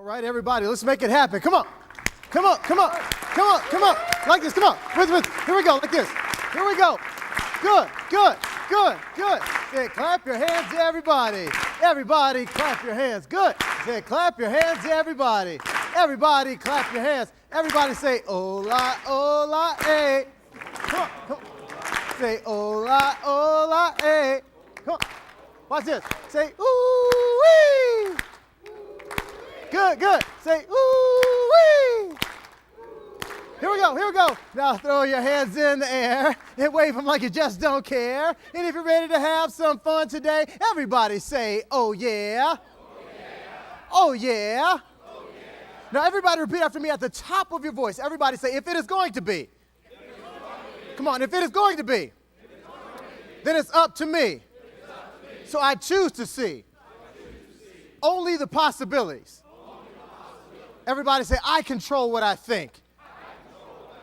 right, everybody, let's make it happen. Come on. Come on, come on, come on, come on. Like this, come on. Here we go, like this. Here we go. Good, good, good, good. Say, clap your hands, everybody. Everybody, clap your hands. Good. Say, clap your hands, everybody. Everybody, clap your hands. Everybody say, hola, hola, eh. Come on, come on. Say, hola, hola, eh. Come on. Watch this. Say, ooh-wee. Good, good. Say, ooh-wee. Here we go, here we go. Now throw your hands in the air and wave them like you just don't care. And if you're ready to have some fun today, everybody say, oh yeah. Oh yeah. Oh yeah. Oh yeah. Now everybody repeat after me at the top of your voice. Everybody say, if it is going to be. Come on, if it is going to be, then it's up to me. So I choose to see only the possibilities. Everybody say, I control what I think.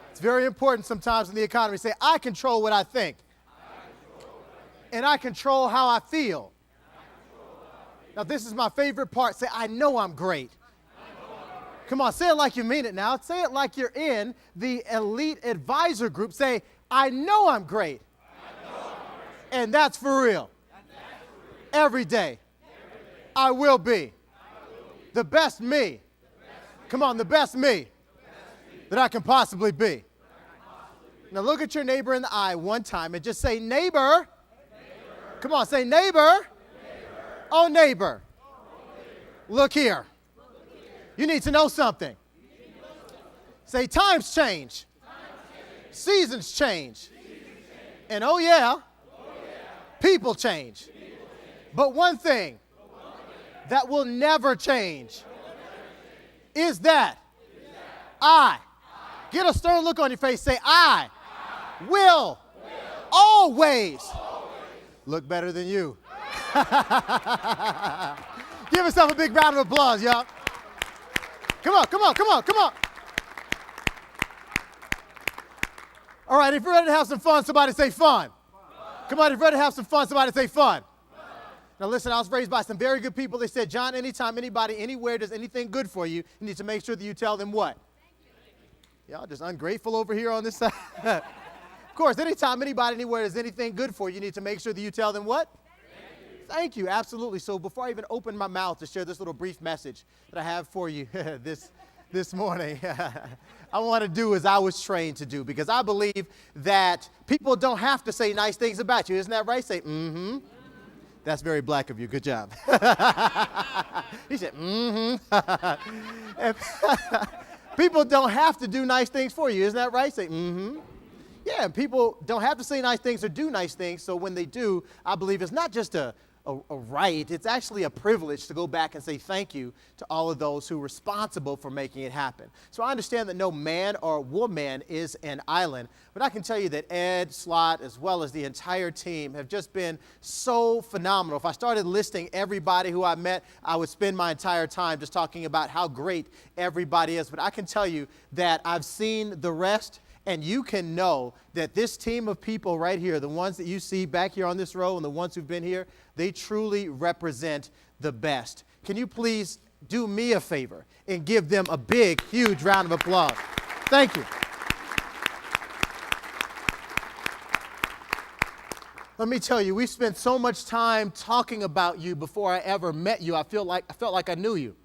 It's very important sometimes in the economy. Say, I control what I think. And I control how I feel. Now, this is my favorite part. Say, I know I'm great. Come on, say it like you mean it now. Say it like you're in the elite advisor group. Say, I know I'm great. And that's for real. Every day, I will be the best me. Come on, the best me that I can possibly be. Now look at your neighbor in the eye one time and just say, neighbor. Come on, say, neighbor. Oh, neighbor. Look here. You need to know something. Say, times change. Seasons change. And oh yeah, people change. But one thing that will never change is that I, get a stern look on your face, say, I will always look better than you. Give yourself a big round of applause, y'all. Come on, come on, come on, come on. All right, if you're ready to have some fun, somebody say fun. Come on, if you're ready to have some fun, somebody say fun. Now listen, I was raised by some very good people. They said, John, anytime, anybody, anywhere does anything good for you, you need to make sure that you tell them what? Y'all just ungrateful over here on this side. Of course, anytime, anybody, anywhere does anything good for you, you need to make sure that you tell them what? Thank you, absolutely. So before I even open my mouth to share this little brief message that I have for you this morning, I want to do as I was trained to do, because I believe that people don't have to say nice things about you. Isn't that right? Say, mm-hmm. That's very black of you. Good job. He said, mm-hmm. People don't have to do nice things for you. Isn't that right? Say, mm-hmm. Yeah, people don't have to say nice things or do nice things. So when they do, I believe it's not just a right. It's actually a privilege to go back and say thank you to all of those who are responsible for making it happen. So I understand that no man or woman is an island, but I can tell you that Ed, Slott, as well as the entire team have just been so phenomenal. If I started listing everybody who I met, I would spend my entire time just talking about how great everybody is. But I can tell you that I've seen the rest. And you can know that this team of people right here, the ones that you see back here on this row and the ones who've been here, they truly represent the best. Can you please do me a favor and give them a big, huge round of applause? Thank you. Let me tell you, we spent so much time talking about you before I ever met you. I felt like I knew you.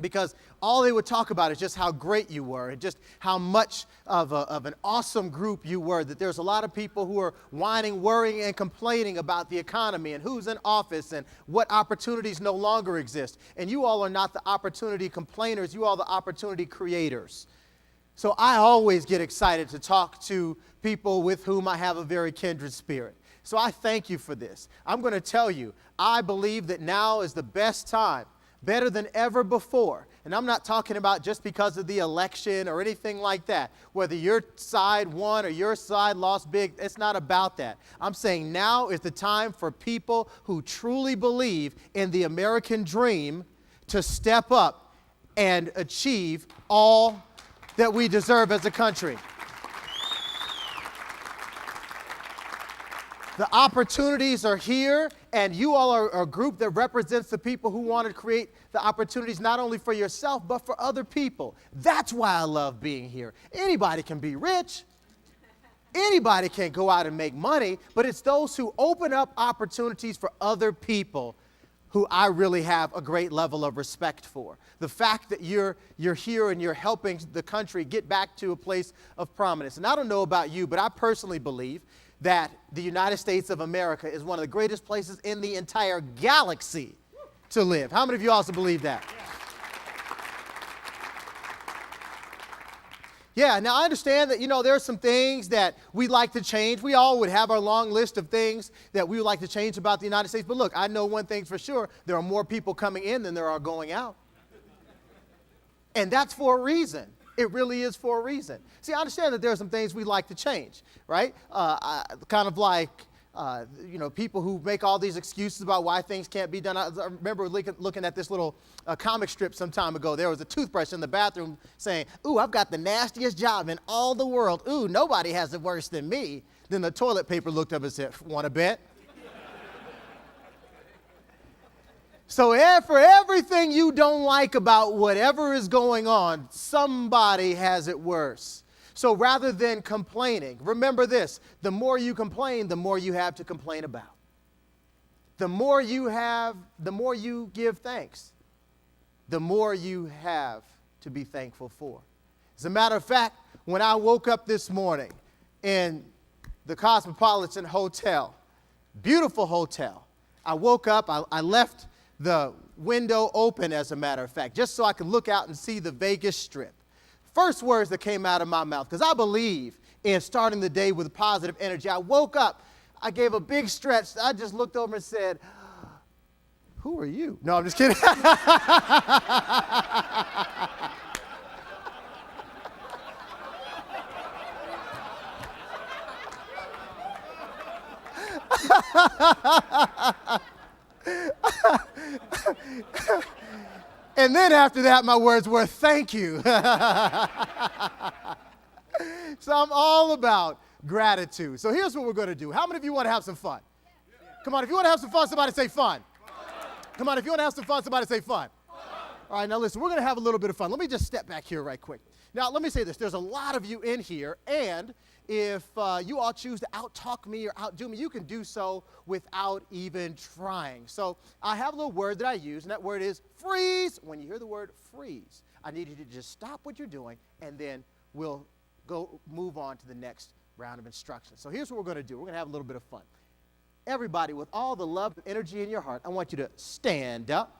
Because all they would talk about is just how great you were and just how much of an awesome group you were, that there's a lot of people who are whining, worrying, and complaining about the economy and who's in office and what opportunities no longer exist. And you all are not the opportunity complainers, you are the opportunity creators. So I always get excited to talk to people with whom I have a very kindred spirit. So I thank you for this. I'm going to tell you, I believe that now is the best time, better than ever before. And I'm not talking about just because of the election or anything like that. Whether your side won or your side lost big, it's not about that. I'm saying now is the time for people who truly believe in the American dream to step up and achieve all that we deserve as a country. The opportunities are here, and you all are a group that represents the people who want to create the opportunities not only for yourself, but for other people. That's why I love being here. Anybody can be rich. Anybody can go out and make money, but it's those who open up opportunities for other people who I really have a great level of respect for. The fact that you're here and you're helping the country get back to a place of prominence. And I don't know about you, but I personally believe that the United States of America is one of the greatest places in the entire galaxy to live. How many of you also believe that? Yeah, now I understand that, there are some things that we'd like to change. We all would have our long list of things that we would like to change about the United States. But look, I know one thing for sure. There are more people coming in than there are going out. And that's for a reason. It really is for a reason. See, I understand that there are some things we'd like to change, right? Kind of like, people who make all these excuses about why things can't be done. I remember looking at this little comic strip some time ago. There was a toothbrush in the bathroom saying, "Ooh, I've got the nastiest job in all the world. Ooh, nobody has it worse than me." Then the toilet paper looked up and said, "Want to bet?" So for everything you don't like about whatever is going on, somebody has it worse. So rather than complaining, remember this: the more you complain, the more you have to complain about. The more you have, the more you give thanks, the more you have to be thankful for. As a matter of fact, when I woke up this morning in the Cosmopolitan Hotel, beautiful hotel, I woke up, I left the window open, as a matter of fact, just so I could look out and see the Vegas Strip. First words that came out of my mouth, because I believe in starting the day with positive energy. I woke up, I gave a big stretch. I just looked over and said, "Who are you?" No, I'm just kidding. And then after that, my words were, "Thank you." So I'm all about gratitude. So here's what we're going to do. How many of you want to have some fun? Come on, if you want to have some fun, somebody say fun. Come on, if you want to have some fun, somebody say fun. All right, now listen, we're going to have a little bit of fun. Let me just step back here right quick. Now, let me say this. There's a lot of you in here, and if you all choose to out-talk me or outdo me, you can do so without even trying. So I have a little word that I use, and that word is freeze. When you hear the word freeze, I need you to just stop what you're doing, and then we'll move on to the next round of instructions. So here's what we're going to do. We're going to have a little bit of fun. Everybody, with all the love and energy in your heart, I want you to stand up.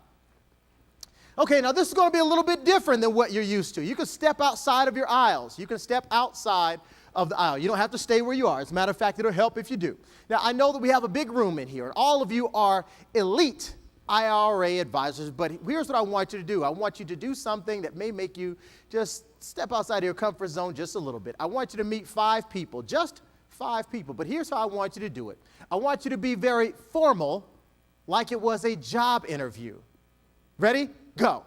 Okay, now this is going to be a little bit different than what you're used to. You can step outside of your aisles. You can step outside of the aisle. You don't have to stay where you are. As a matter of fact, it'll help if you do. Now, I know that we have a big room in here, and all of you are elite IRA advisors, but here's what I want you to do. I want you to do something that may make you just step outside of your comfort zone just a little bit. I want you to meet 5 people, just 5 people, but here's how I want you to do it. I want you to be very formal, like it was a job interview. Ready? Go.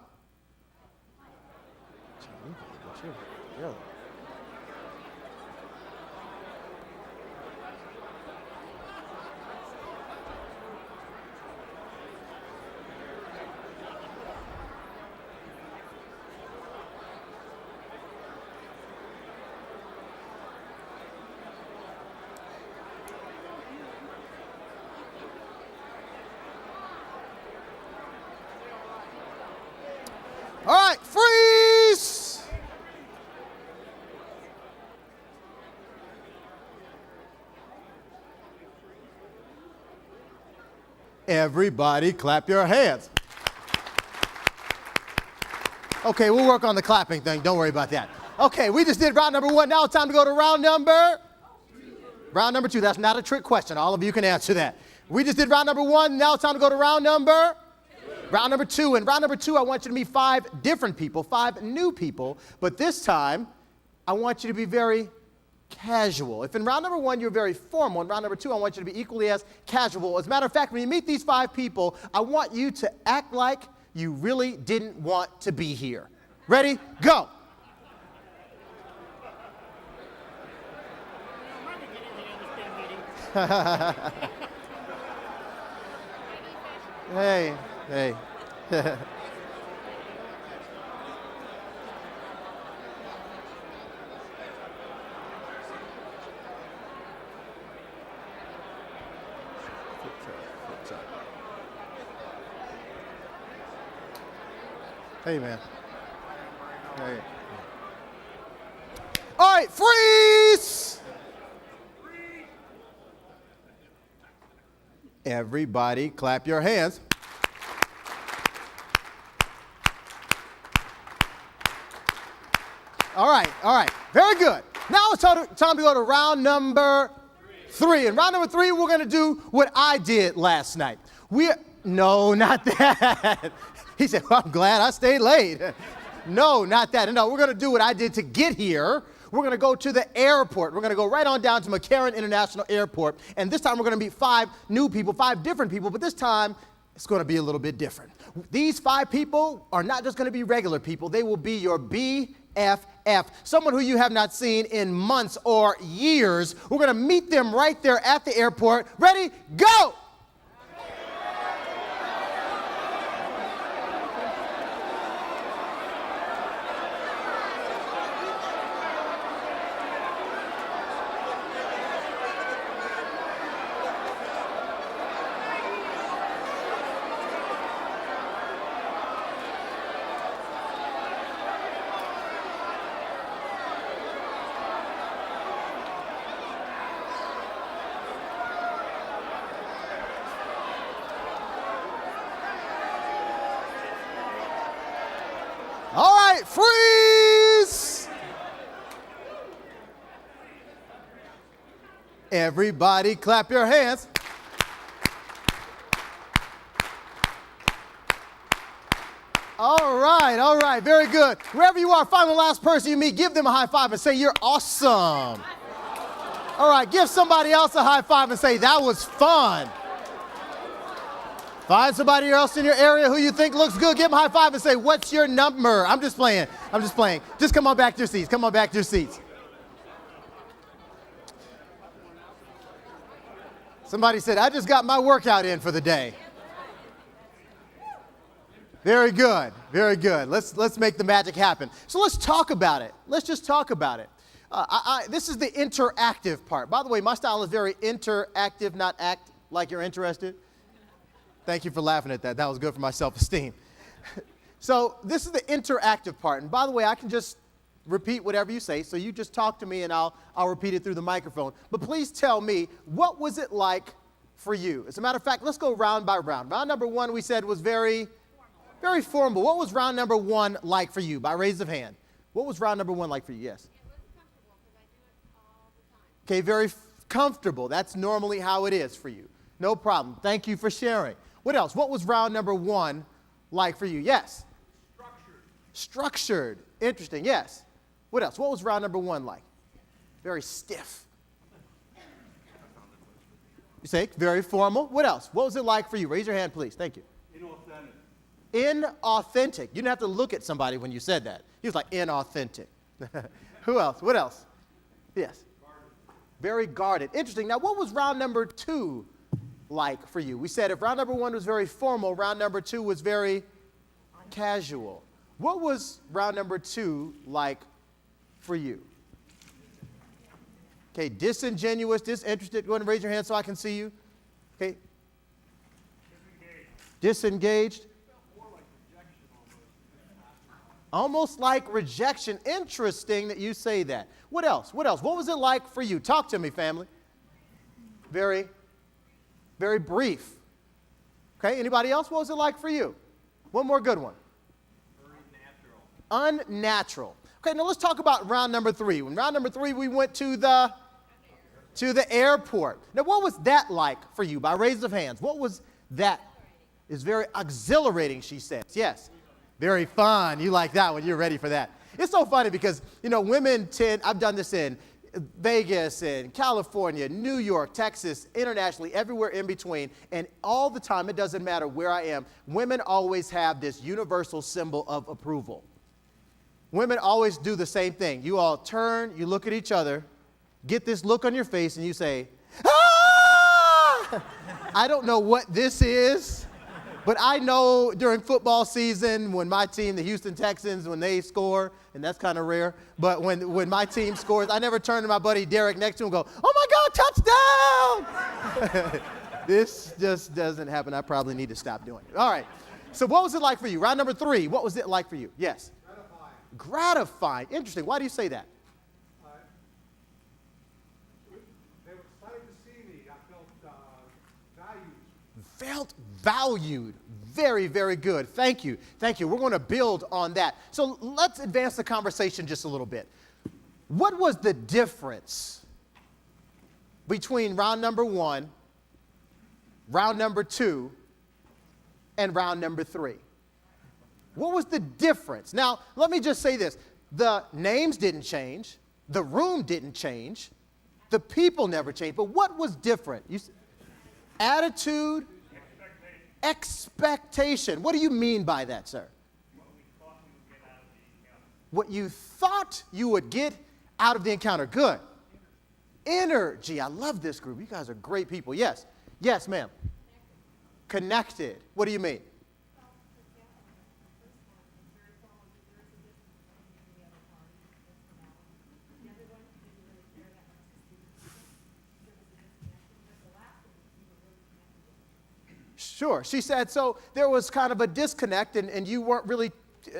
All right, freeze! Everybody clap your hands. Okay, we'll work on the clapping thing. Don't worry about that. Okay, we just did round number 1. Now it's time to go to round number 2. That's not a trick question. All of you can answer that. We just did round number 1. Now it's time to go to round number 2. In round number 2, I want you to meet 5 different people, 5 new people. But this time, I want you to be very casual. If in round number 1 you're very formal, in round number 2 I want you to be equally as casual. As a matter of fact, when you meet these 5 people, I want you to act like you really didn't want to be here. Ready? Go. Hey, hey. Hey, man. Hey. All right, freeze! Everybody clap your hands. All right. Very good. Now it's time to go to round number 3. In round number 3, we're going to do what I did last night. No, not that. He said, well, I'm glad I stayed late. No, not that. No, we're going to do what I did to get here. We're going to go to the airport. We're going to go right on down to McCarran International Airport. And this time we're going to meet 5 new people, 5 different people. But this time it's going to be a little bit different. These 5 people are not just going to be regular people. They will be your BFF, someone who you have not seen in months or years. We're going to meet them right there at the airport. Ready? Go! All right, freeze! Everybody clap your hands. All right, very good. Wherever you are, find the last person you meet, give them a high five and say, you're awesome. All right, give somebody else a high five and say, that was fun. Find somebody else in your area who you think looks good. Give them a high five and say, what's your number? I'm just playing. Just come on back to your seats. Somebody said, I just got my workout in for the day. Very good. Let's make the magic happen. So let's talk about it. Let's just talk about it. This is the interactive part. By the way, my style is very interactive, not act like you're interested. Thank you for laughing at that. That was good for my self-esteem. So this is the interactive part. And by the way, I can just repeat whatever you say. So you just talk to me and I'll repeat it through the microphone. But please tell me, what was it like for you? As a matter of fact, let's go round by round. Round number 1 we said was very formal. What was round number 1 like for you? By raise of hand. What was round number 1 like for you? Yes. It was comfortable because I do it all the time. Okay, very comfortable. That's normally how it is for you. No problem. Thank you for sharing. What else? What was round number 1 like for you? Yes. Structured. Interesting. Yes. What else? What was round number 1 like? Very stiff. You say very formal. What else? What was it like for you? Raise your hand, please. Thank you. Inauthentic. You didn't have to look at somebody when you said that. He was like, inauthentic. Who else? What else? Yes. Very guarded. Interesting. Now, what was round number 2 like for you? We said if round number 1 was very formal, round number 2 was very casual. What was round number 2 like for you? Okay, disingenuous, disinterested. Go ahead and raise your hand so I can see you. Okay. Disengaged. Almost like rejection. Interesting that you say that. What else? What was it like for you? Talk to me, family. Very brief. Okay, anybody else? What was it like for you? One more good one. Unnatural. Okay, now let's talk about round number 3. In round number 3, we went to the airport. Now, what was that like for you? By raise of hands. What was that? It's very exhilarating, she says. Yes. Very fun. You like that one. You're ready for that. It's so funny because, women I've done this in Vegas, in California, New York, Texas, internationally, everywhere in between. And all the time, it doesn't matter where I am, women always have this universal symbol of approval. Women always do the same thing. You all turn, you look at each other, get this look on your face, and you say, ah! I don't know what this is, but I know during football season when my team, the Houston Texans, when they score, and that's kind of rare, but when my team scores, I never turn to my buddy Derek next to him and go, oh my God, touchdown! This just doesn't happen. I probably need to stop doing it. All right. So what was it like for you? Round number 3, what was it like for you? Yes? Gratifying. Gratifying. Interesting. Why do you say that? They were excited to see me. I felt valued. Felt valued. Very, very good. Thank you. Thank you. We're going to build on that. So let's advance the conversation just a little bit. What was the difference between round number 1, round number 2, and round number 3? What was the difference? Now, let me just say this. The names didn't change. The room didn't change. The people never changed. But what was different? Attitude, expectation. What do you mean by that, sir? What you thought you would get out of the encounter. Good. Energy. I love this group. You guys are great people. Yes. Yes, ma'am. Connected. What do you mean? Sure. She said, so there was kind of a disconnect, and you weren't really,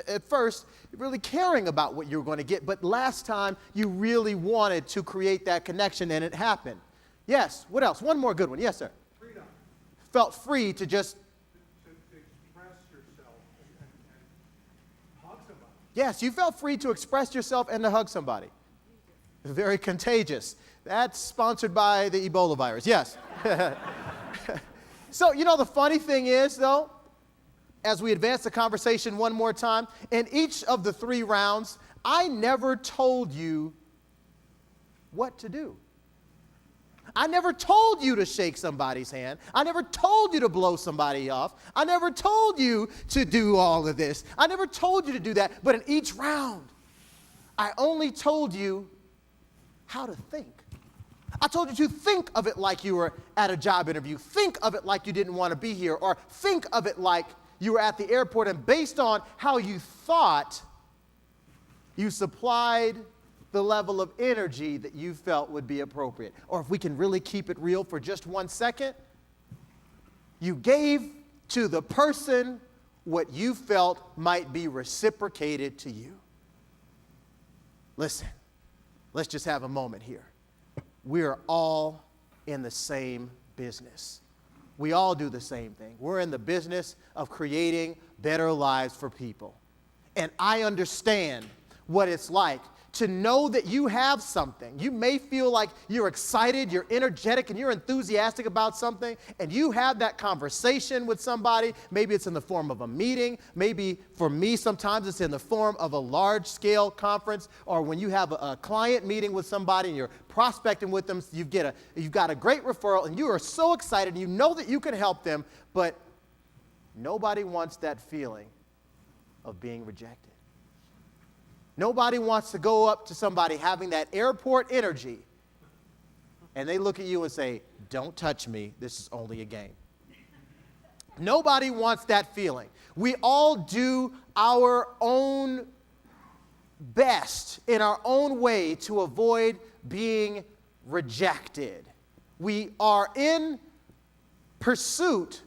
at first, really caring about what you were going to get, but last time you really wanted to create that connection, and it happened. Yes. What else? One more good one. Yes, sir. Freedom. Felt free to just... To express yourself and hug somebody. Yes, you felt free to express yourself and to hug somebody. Very contagious. That's sponsored by the Ebola virus. Yes. So, the funny thing is, though, as we advance the conversation one more time, in each of the 3 rounds, I never told you what to do. I never told you to shake somebody's hand. I never told you to blow somebody off. I never told you to do all of this. I never told you to do that. But in each round, I only told you how to think. I told you to think of it like you were at a job interview. Think of it like you didn't want to be here. Or think of it like you were at the airport, and based on how you thought, you supplied the level of energy that you felt would be appropriate. Or if we can really keep it real for just 1 second, you gave to the person what you felt might be reciprocated to you. Listen, let's just have a moment here. We're all in the same business. We all do the same thing. We're in the business of creating better lives for people. And I understand what it's like to know that you have something. You may feel like you're excited, you're energetic, and you're enthusiastic about something, and you have that conversation with somebody. Maybe it's in the form of a meeting. Maybe for me, sometimes it's in the form of a large-scale conference, or when you have a client meeting with somebody and you're prospecting with them, you've got a great referral, and you are so excited, and you know that you can help them, but nobody wants that feeling of being rejected. Nobody wants to go up to somebody having that airport energy, and they look at you and say, don't touch me, this is only a game. Nobody wants that feeling. We all do our own best in our own way to avoid being rejected. We are in pursuit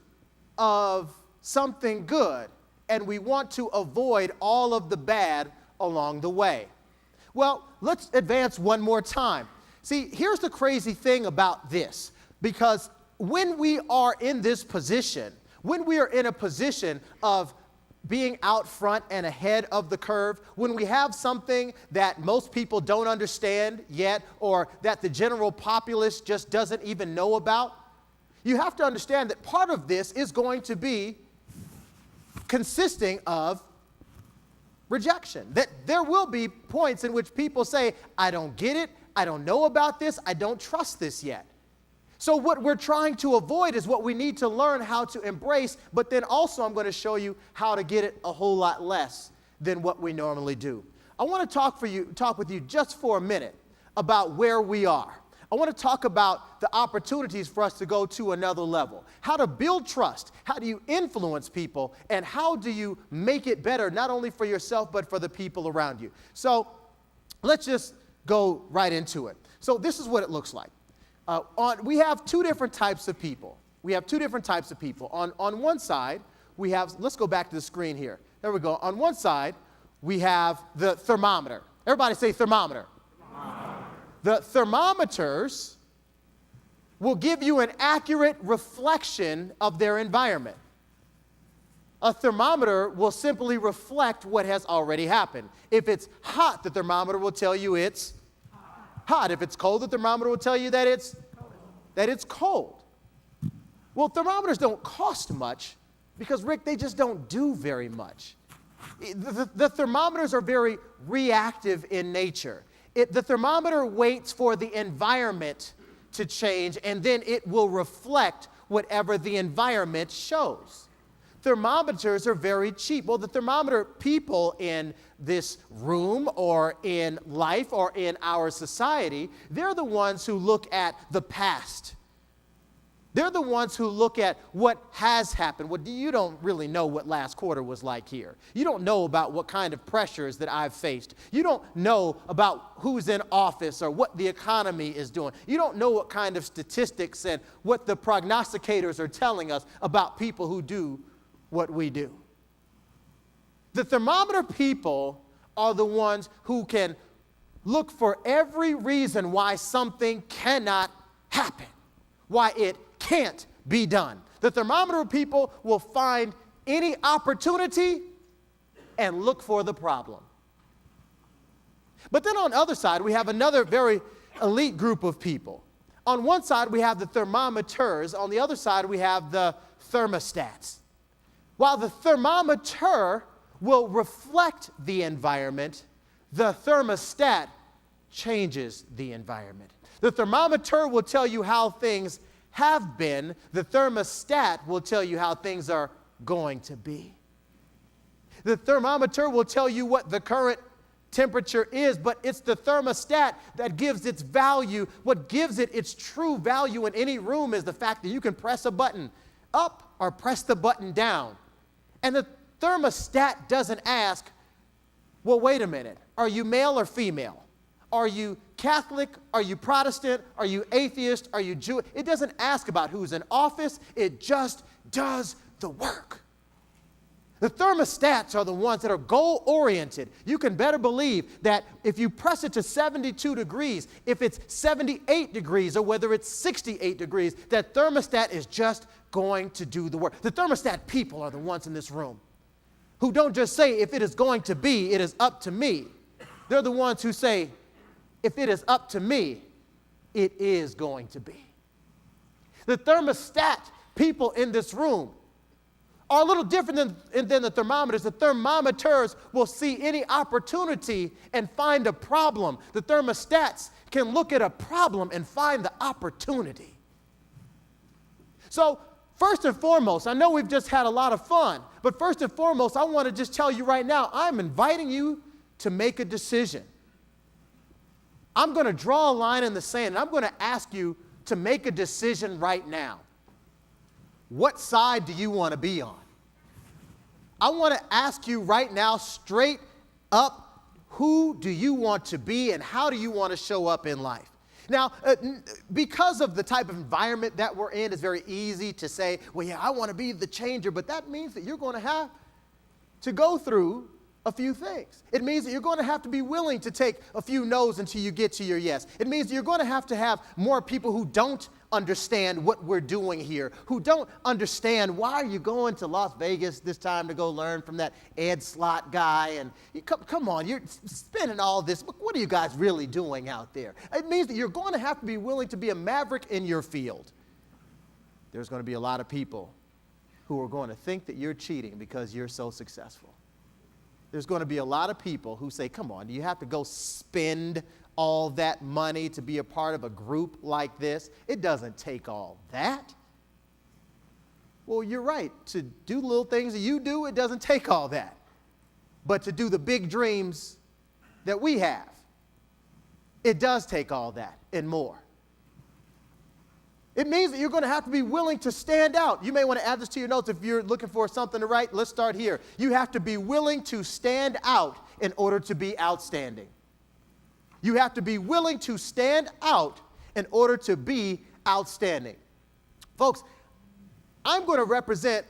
of something good, and we want to avoid all of the bad along the way. Well, let's advance one more time. See, here's the crazy thing about this, because when we are in this position, when we are in a position of being out front and ahead of the curve, when we have something that most people don't understand yet, or that the general populace just doesn't even know about, you have to understand that part of this is going to be consisting of rejection. That there will be points in which people say, I don't get it, I don't know about this, I don't trust this yet. So what we're trying to avoid is what we need to learn how to embrace, but then also I'm going to show you how to get it a whole lot less than what we normally do. I want to talk with you just for a minute about where we are. I want to talk about the opportunities for us to go to another level. How to build trust. How do you influence people? And how do you make it better, not only for yourself, but for the people around you? So let's just go right into it. So this is what it looks like. We have two different types of people. On one side, we have, let's go back to the screen here. There we go. On one side, we have the thermometer. Everybody say thermometer. The thermometers will give you an accurate reflection of their environment. A thermometer will simply reflect what has already happened. If it's hot, the thermometer will tell you it's hot. If it's cold, the thermometer will tell you that it's cold. Well, thermometers don't cost much because, Rick, they just don't do very much. The thermometers are very reactive in nature. The thermometer waits for the environment to change, and then it will reflect whatever the environment shows. Thermometers are very cheap. Well, the thermometer people in this room or in life or in our society, they're the ones who look at the past. They're the ones who look at what has happened. You don't really know what last quarter was like here. You don't know about what kind of pressures that I've faced. You don't know about who's in office or what the economy is doing. You don't know what kind of statistics and what the prognosticators are telling us about people who do what we do. The thermometer people are the ones who can look for every reason why something cannot happen, why it can't be done. The thermometer people will find any opportunity and look for the problem. But then on the other side, we have another very elite group of people. On one side, we have the thermometers. On the other side, we have the thermostats. While the thermometer will reflect the environment, the thermostat changes the environment. The thermometer will tell you how things have been. The thermostat will tell you how things are going to be. The thermometer will tell you what the current temperature is, but it's the thermostat that gives its value. What gives it its true value in any room is the fact that you can press a button up or press the button down. And the thermostat doesn't ask, well, wait a minute, are you male or female? Are you Catholic? Are you Protestant? Are you atheist? Are you Jewish? It doesn't ask about who's in office. It just does the work. The thermostats are the ones that are goal-oriented. You can better believe that if you press it to 72 degrees, if it's 78 degrees or whether it's 68 degrees, that thermostat is just going to do the work. The thermostat people are the ones in this room who don't just say, if it is going to be, it is up to me. They're the ones who say, if it is up to me, it is going to be. The thermostat people in this room are a little different than the thermometers. The thermometers will see any opportunity and find a problem. The thermostats can look at a problem and find the opportunity. So, first and foremost, I know we've just had a lot of fun, but first and foremost, I want to just tell you right now, I'm inviting you to make a decision. I'm going to draw a line in the sand, and I'm going to ask you to make a decision right now. What side do you want to be on? I want to ask you right now, straight up, who do you want to be and how do you want to show up in life? Now, because of the type of environment that we're in, it's very easy to say, well, yeah, I want to be the changer, but that means that you're going to have to go through a few things. It means that you're going to have to be willing to take a few no's until you get to your yes. It means that you're going to have more people who don't understand what we're doing here, who don't understand why are you going to Las Vegas this time to go learn from that Slott guy, and come on, you're spending all this. What are you guys really doing out there? It means that you're going to have to be willing to be a maverick in your field. There's going to be a lot of people who are going to think that you're cheating because you're so successful. There's going to be a lot of people who say, come on, do you have to go spend all that money to be a part of a group like this? It doesn't take all that. Well, you're right. To do little things that you do, it doesn't take all that. But to do the big dreams that we have, it does take all that and more. It means that you're going to have to be willing to stand out. You may want to add this to your notes if you're looking for something to write. Let's start here. You have to be willing to stand out in order to be outstanding. You have to be willing to stand out in order to be outstanding. Folks, I'm going to represent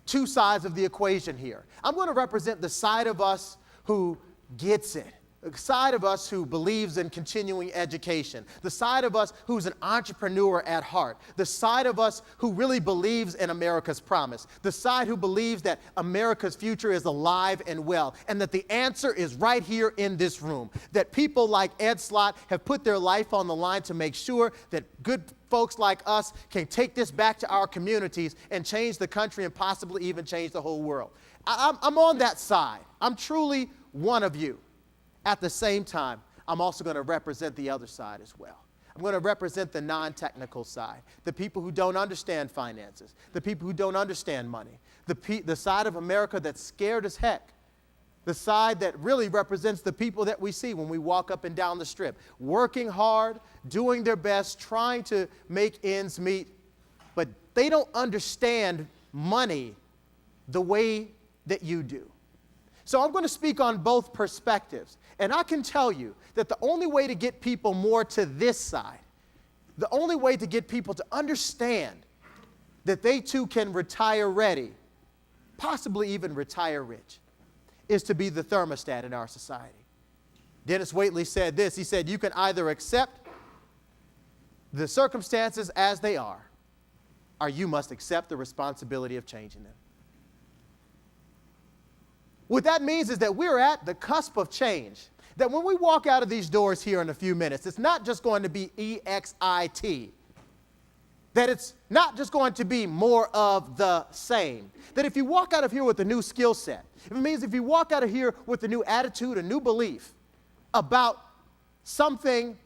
two sides of the equation here. I'm going to represent the side of us who gets it. The side of us who believes in continuing education, the side of us who's an entrepreneur at heart, the side of us who really believes in America's promise, the side who believes that America's future is alive and well, and that the answer is right here in this room, that people like Ed Slott have put their life on the line to make sure that good folks like us can take this back to our communities and change the country and possibly even change the whole world. I'm on that side. I'm truly one of you. At the same time, I'm also going to represent the other side as well. I'm going to represent the non-technical side, the people who don't understand finances, the people who don't understand money, the side of America that's scared as heck, the side that really represents the people that we see when we walk up and down the strip, working hard, doing their best, trying to make ends meet, but they don't understand money the way that you do. So I'm going to speak on both perspectives. And I can tell you that the only way to get people more to this side, the only way to get people to understand that they too can retire ready, possibly even retire rich, is to be the thermostat in our society. Dennis Waitley said this. He said, you can either accept the circumstances as they are, or you must accept the responsibility of changing them. What that means is that we're at the cusp of change. That when we walk out of these doors here in a few minutes, it's not just going to be EXIT. That it's not just going to be more of the same. That if you walk out of here with a new skill set, it means if you walk out of here with a new attitude, a new belief about something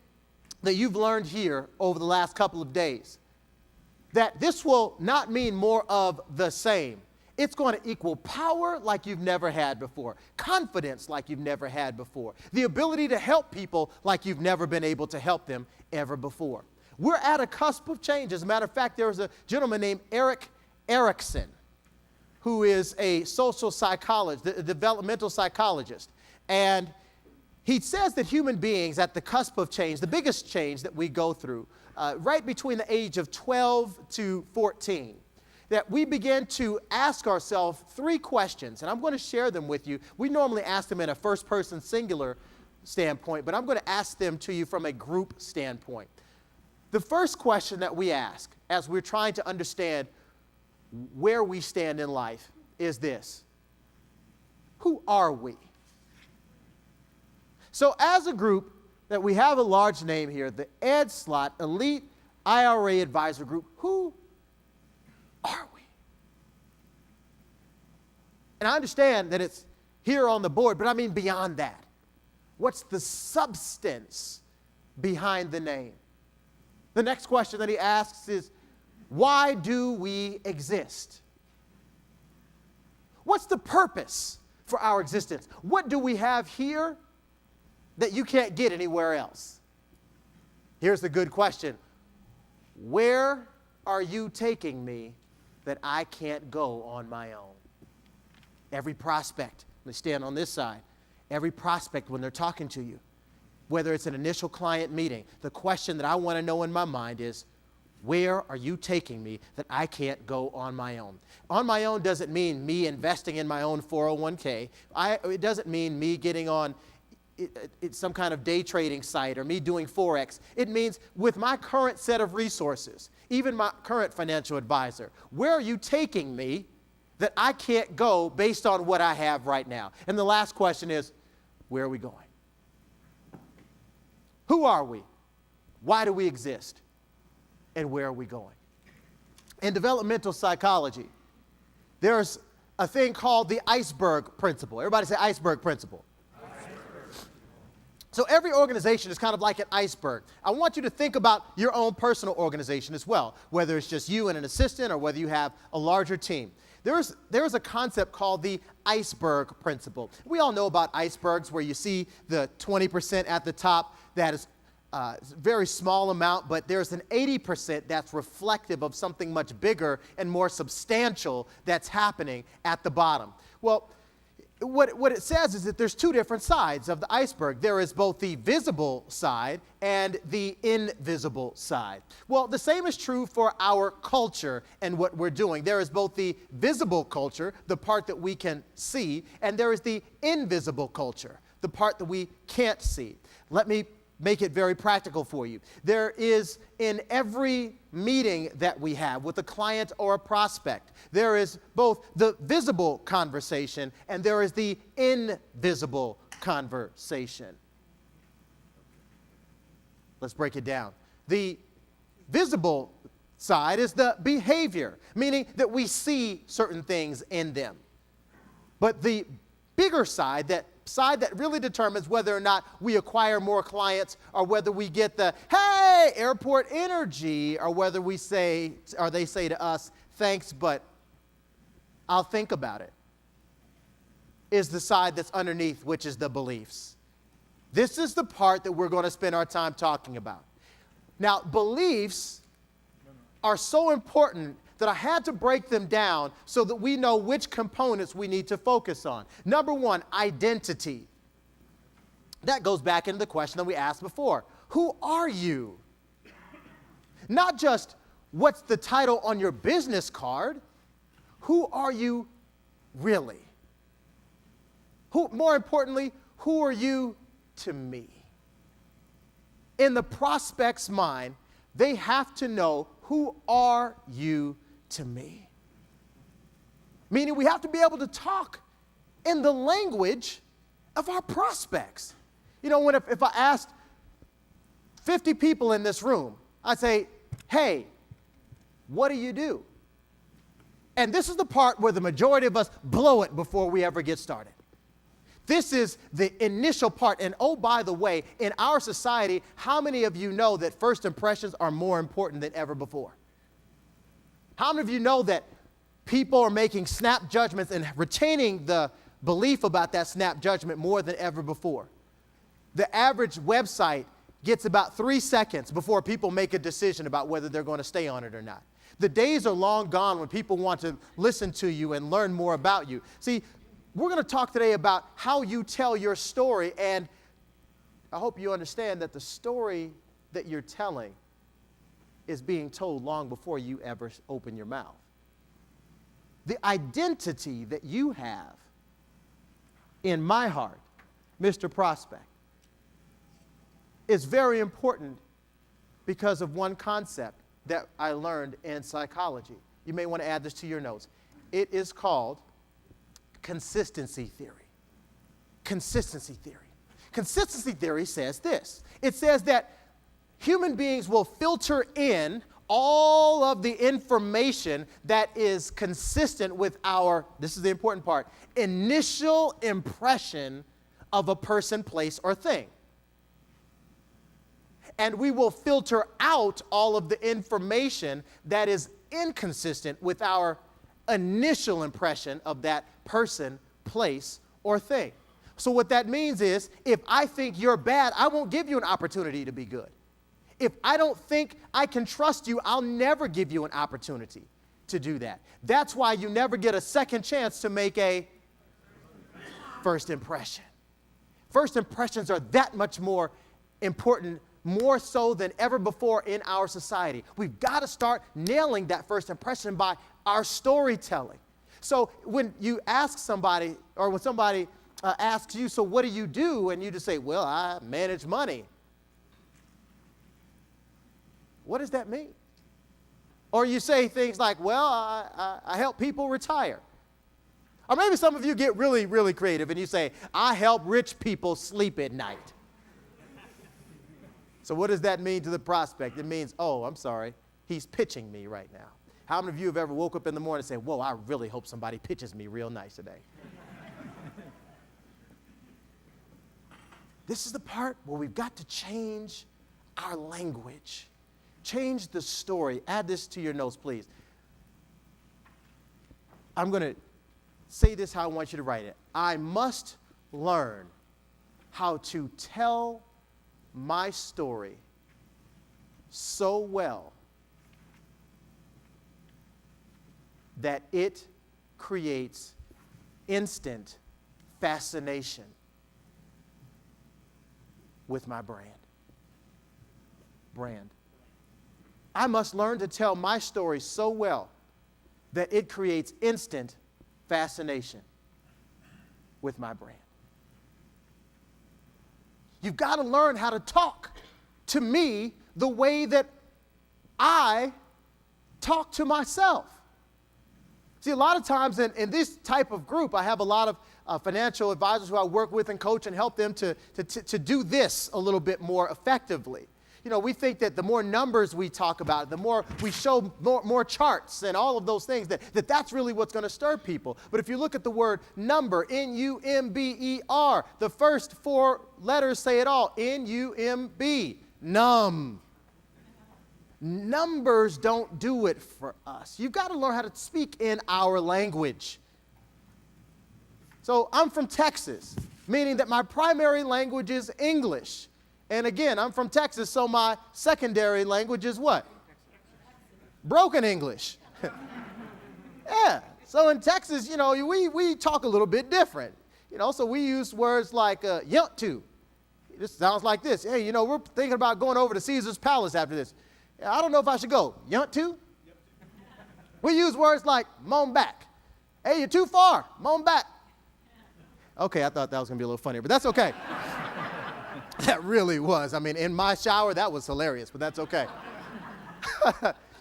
that you've learned here over the last couple of days, that this will not mean more of the same. It's going to equal power like you've never had before, confidence like you've never had before, the ability to help people like you've never been able to help them ever before. We're at a cusp of change. As a matter of fact, there was a gentleman named Erik Erikson, who is a social psychologist, a developmental psychologist. And he says that human beings at the cusp of change, the biggest change that we go through, right between the age of 12 to 14, that we begin to ask ourselves three questions, and I'm going to share them with you. We normally ask them in a first-person singular standpoint, but I'm going to ask them to you from a group standpoint. The first question that we ask as we're trying to understand where we stand in life is this: who are we? So as a group that we have a large name here, the Ed Slott Elite IRA Advisor Group, who are we? And I understand that it's here on the board, but I mean beyond that. What's the substance behind the name? The next question that he asks is, why do we exist? What's the purpose for our existence? What do we have here that you can't get anywhere else? Here's the good question. Where are you taking me that I can't go on my own? Every prospect, let me stand on this side, every prospect when they're talking to you, whether it's an initial client meeting, the question that I want to know in my mind is, where are you taking me that I can't go on my own? On my own doesn't mean me investing in my own 401k. It doesn't mean me getting on some kind of day trading site or me doing Forex. It means with my current set of resources, even my current financial advisor, where are you taking me that I can't go based on what I have right now? And the last question is, where are we going? Who are we? Why do we exist? And where are we going? In developmental psychology, there's a thing called the iceberg principle. Everybody say iceberg principle. So every organization is kind of like an iceberg. I want you to think about your own personal organization as well, whether it's just you and an assistant or whether you have a larger team. There's a concept called the iceberg principle. We all know about icebergs where you see the 20% at the top that is very small amount, but there's an 80% that's reflective of something much bigger and more substantial that's happening at the bottom. Well, what it says is that there's two different sides of the iceberg. There is both the visible side and the invisible side. Well, the same is true for our culture and what we're doing. There is both the visible culture, the part that we can see, and there is the invisible culture, the part that we can't see. Let me make it very practical for you. There is, in every meeting that we have with a client or a prospect, there is both the visible conversation and there is the invisible conversation. Let's break it down. The visible side is the behavior, meaning that we see certain things in them. But the bigger side, that really determines whether or not we acquire more clients, or whether we get the, hey, airport energy, or whether we say, or they say to us, thanks, but I'll think about it, is the side that's underneath, which is the beliefs. This is the part that we're going to spend our time talking about. Now, beliefs are so important that I had to break them down so that we know which components we need to focus on. Number one, identity. That goes back into the question that we asked before. Who are you? Not just what's the title on your business card. Who are you really? More importantly, who are you to me? In the prospect's mind, they have to know, who are you to me? Meaning we have to be able to talk in the language of our prospects. You know, if I asked 50 people in this room, I'd say, hey, what do you do? And this is the part where the majority of us blow it before we ever get started. This is the initial part. And oh, by the way, in our society, how many of you know that first impressions are more important than ever before? How many of you know that people are making snap judgments and retaining the belief about that snap judgment more than ever before? The average website gets about 3 seconds before people make a decision about whether they're going to stay on it or not. The days are long gone when people want to listen to you and learn more about you. See, we're going to talk today about how you tell your story, and I hope you understand that the story that you're telling is being told long before you ever open your mouth. The identity that you have in my heart, Mr. Prospect, is very important because of one concept that I learned in psychology. You may want to add this to your notes. It is called consistency theory. Consistency theory. Consistency theory says this. It says that human beings will filter in all of the information that is consistent with our, this is the important part, initial impression of a person, place, or thing. And we will filter out all of the information that is inconsistent with our initial impression of that person, place, or thing. So what that means is, if I think you're bad, I won't give you an opportunity to be good. If I don't think I can trust you, I'll never give you an opportunity to do that. That's why you never get a second chance to make a first impression. First impressions are that much more important, more so than ever before in our society. We've got to start nailing that first impression by our storytelling. So when you ask somebody, or when somebody asks you, so what do you do? And you just say, well, I manage money. What does that mean? Or you say things like, well, I help people retire. Or maybe some of you get really, really creative and you say, I help rich people sleep at night. So what does that mean to the prospect? It means, oh, I'm sorry, he's pitching me right now. How many of you have ever woke up in the morning and said, whoa, I really hope somebody pitches me real nice today? This is the part where we've got to change our language. Change the story. Add this to your notes, please. I'm going to say this how I want you to write it. I must learn how to tell my story so well that it creates instant fascination with my brand. I must learn to tell my story so well that it creates instant fascination with my brand. You've got to learn how to talk to me the way that I talk to myself. See, a lot of times in this type of group, I have a lot of financial advisors who I work with and coach and help them to do this a little bit more effectively. You know, we think that the more numbers we talk about, the more we show more charts and all of those things, that's really what's going to stir people. But if you look at the word number, N-U-M-B-E-R, the first 4 letters say it all, N-U-M-B, numb. Numbers don't do it for us. You've got to learn how to speak in our language. So I'm from Texas, meaning that my primary language is English. And again, I'm from Texas, so my secondary language is what? Broken English. Yeah. So in Texas, you know, we talk a little bit different. You know, so we use words like yunt to. This sounds like this. Hey, you know, we're thinking about going over to Caesar's Palace after this. I don't know if I should go. Yunt to? We use words like moan back. Hey, you're too far. Moan back. Okay, I thought that was going to be a little funnier, but that's okay. That really was. I mean, in my shower, that was hilarious, but that's okay.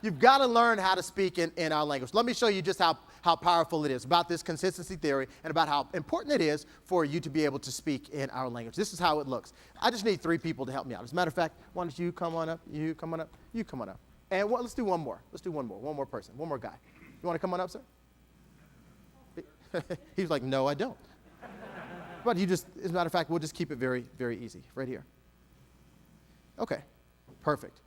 You've got to learn how to speak in our language. Let me show you just how powerful it is about this consistency theory and about how important it is for you to be able to speak in our language. This is how it looks. I just need 3 people to help me out. As a matter of fact, why don't you come on up, you come on up, you come on up. And let's do one more. Let's do one more person, one more guy. You want to come on up, sir? He's like, no, I don't. But you just, as a matter of fact, we'll just keep it very, very easy. Right here. Okay, perfect.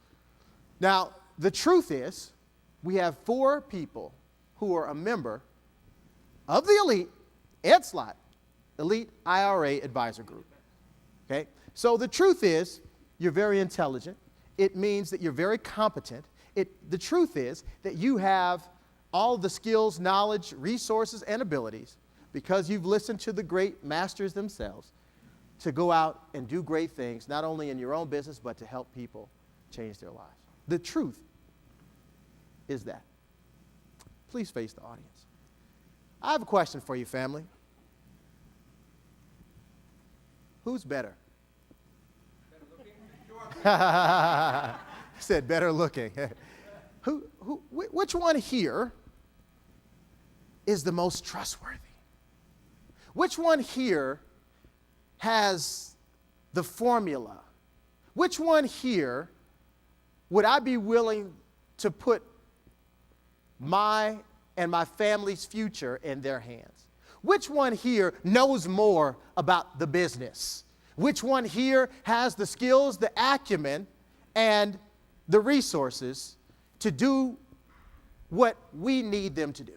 Now, the truth is, we have 4 people who are a member of the Elite and Slott Elite IRA Advisor Group. Okay? So the truth is, you're very intelligent. It means that you're very competent. The truth is that you have all the skills, knowledge, resources, and abilities because you've listened to the great masters themselves to go out and do great things, not only in your own business, but to help people change their lives. The truth is that. Please face the audience. I have a question for you, family. Who's better? Said better looking. Which one here is the most trustworthy? Which one here has the formula? Which one here would I be willing to put my and my family's future in their hands? Which one here knows more about the business? Which one here has the skills, the acumen, and the resources to do what we need them to do?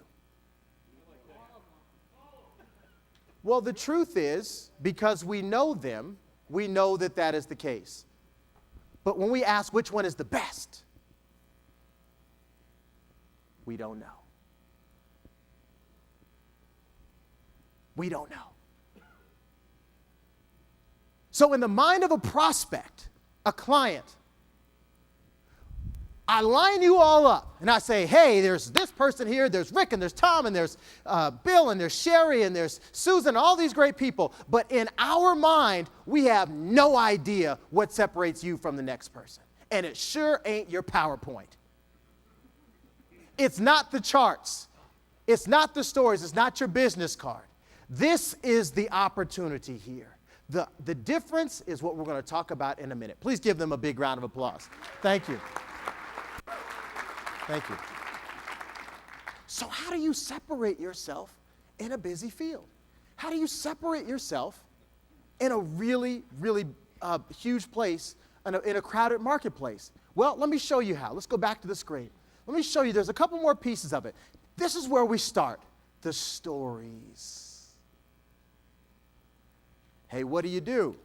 Well, the truth is, because we know them, we know that that is the case. But when we ask which one is the best, we don't know. We don't know. So in the mind of a prospect, a client, I line you all up and I say, hey, there's this person here, there's Rick and there's Tom and there's Bill and there's Sherry and there's Susan, all these great people. But in our mind, we have no idea what separates you from the next person. And it sure ain't your PowerPoint. It's not the charts. It's not the stories. It's not your business card. This is the opportunity here. The difference is what we're going to talk about in a minute. Please give them a big round of applause. Thank you. Thank you. So how do you separate yourself in a busy field? How do you separate yourself in a really, really huge place, in a crowded marketplace? Well, let me show you how. Let's go back to the screen. Let me show you. There's a couple more pieces of it. This is where we start. The stories. Hey, what do?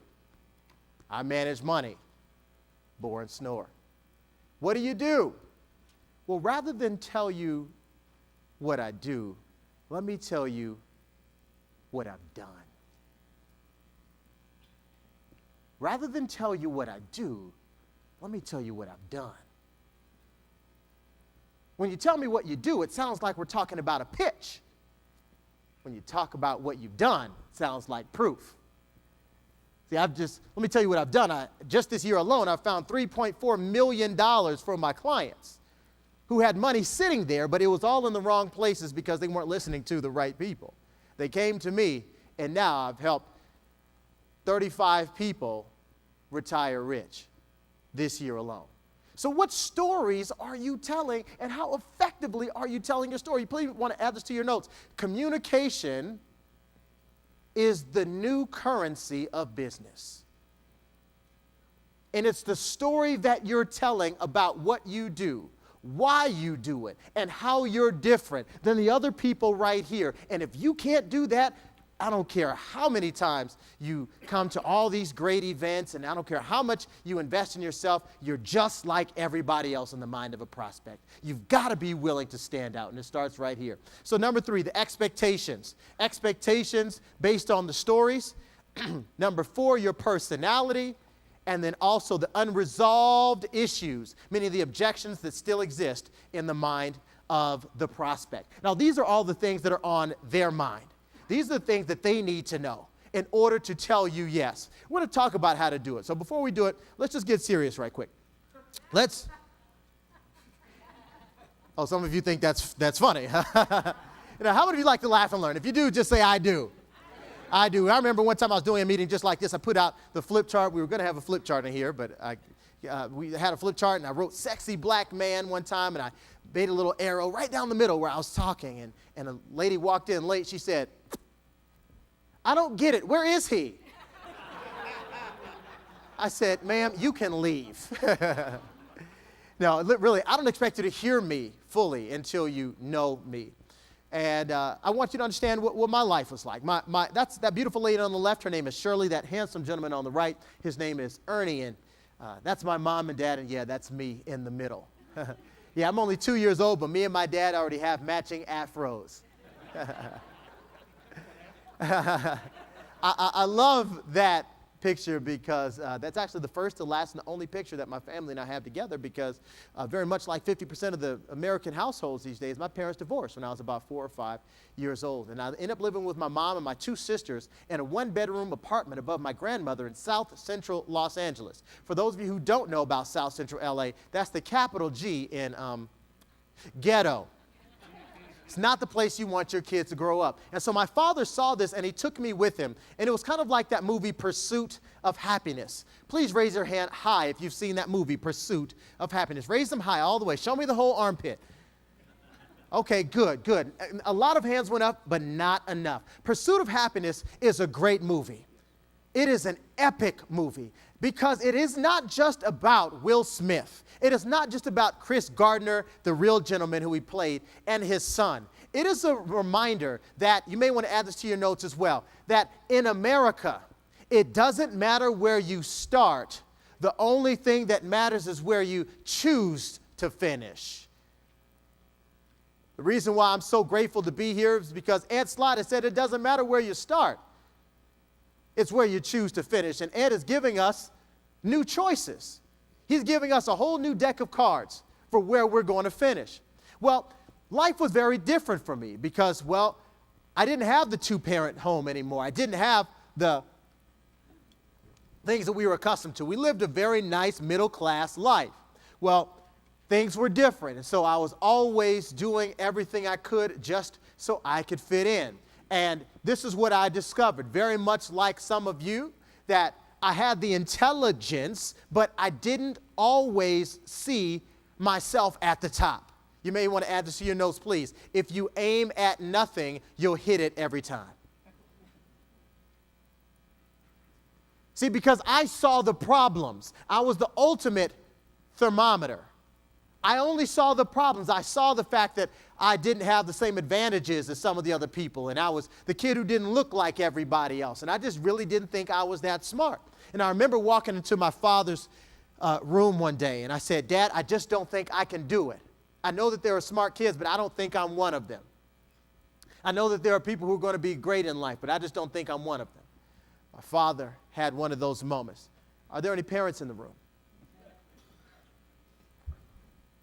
I manage money. Bore and snore. What do you do? Well, rather than tell you what I do, let me tell you what I've done. Rather than tell you what I do, let me tell you what I've done. When you tell me what you do, it sounds like we're talking about a pitch. When you talk about what you've done, it sounds like proof. See, let me tell you what I've done. Just this year alone, I've found $3.4 million for my clients who had money sitting there, but it was all in the wrong places because they weren't listening to the right people. They came to me, and now I've helped 35 people retire rich this year alone. So what stories are you telling, and how effectively are you telling your story? You please want to add this to your notes. Communication is the new currency of business. And it's the story that you're telling about what you do, why you do it, and how you're different than the other people right here. And if you can't do that, I don't care how many times you come to all these great events, and I don't care how much you invest in yourself, you're just like everybody else in the mind of a prospect. You've got to be willing to stand out, and it starts right here. So number 3, the expectations. Expectations based on the stories. Number 4, your personality. And then also the unresolved issues, meaning the objections that still exist in the mind of the prospect. Now, these are all the things that are on their mind. These are the things that they need to know in order to tell you yes. We're going to talk about how to do it. So before we do it, let's just get serious right quick. Oh, some of you think that's funny. How many of you like to laugh and learn? If you do, just say, I do. I do. I remember one time I was doing a meeting just like this. I put out the flip chart. We were going to have a flip chart in here, but we had a flip chart, and I wrote sexy black man one time, and I made a little arrow right down the middle where I was talking, and a lady walked in late. She said, I don't get it. Where is he? I said, ma'am, you can leave. No, really, I don't expect you to hear me fully until you know me. And I want you to understand what my life was like. That's that beautiful lady on the left. Her name is Shirley. That handsome gentleman on the right, his name is Ernie. And that's my mom and dad. And yeah, that's me in the middle. Yeah, I'm only 2 years old, but me and my dad already have matching afros. I love that picture because that's actually the first, the last, and the only picture that my family and I have together, because very much like 50% of the American households these days, my parents divorced when I was about 4 or 5 years old. And I ended up living with my mom and my 2 sisters in a 1-bedroom apartment above my grandmother in South Central Los Angeles. For those of you who don't know about South Central LA, that's the capital G in ghetto. It's not the place you want your kids to grow up. And so my father saw this, and he took me with him. And it was kind of like that movie, Pursuit of Happiness. Please raise your hand high if you've seen that movie, Pursuit of Happiness. Raise them high all the way. Show me the whole armpit. Okay, good, good. A lot of hands went up, but not enough. Pursuit of Happiness is a great movie. It is an epic movie because it is not just about Will Smith. It is not just about Chris Gardner, the real gentleman who he played, and his son. It is a reminder that, you may want to add this to your notes as well, that in America, it doesn't matter where you start. The only thing that matters is where you choose to finish. The reason why I'm so grateful to be here is because Ed Slott has said it doesn't matter where you start. It's where you choose to finish. And Ed is giving us new choices. He's giving us a whole new deck of cards for where we're going to finish. Well, life was very different for me because, well, I didn't have the 2-parent home anymore. I didn't have the things that we were accustomed to. We lived a very nice middle-class life. Well, things were different, and so I was always doing everything I could just so I could fit in. And this is what I discovered, very much like some of you, that I had the intelligence, but I didn't always see myself at the top. You may want to add this to your notes, please. If you aim at nothing, you'll hit it every time. See, because I saw the problems. I was the ultimate thermometer. I only saw the problems. I saw the fact that I didn't have the same advantages as some of the other people, and I was the kid who didn't look like everybody else, and I just really didn't think I was that smart. And I remember walking into my father's room one day, and I said, Dad, I just don't think I can do it. I know that there are smart kids, but I don't think I'm one of them. I know that there are people who are going to be great in life, but I just don't think I'm one of them. My father had one of those moments. Are there any parents in the room?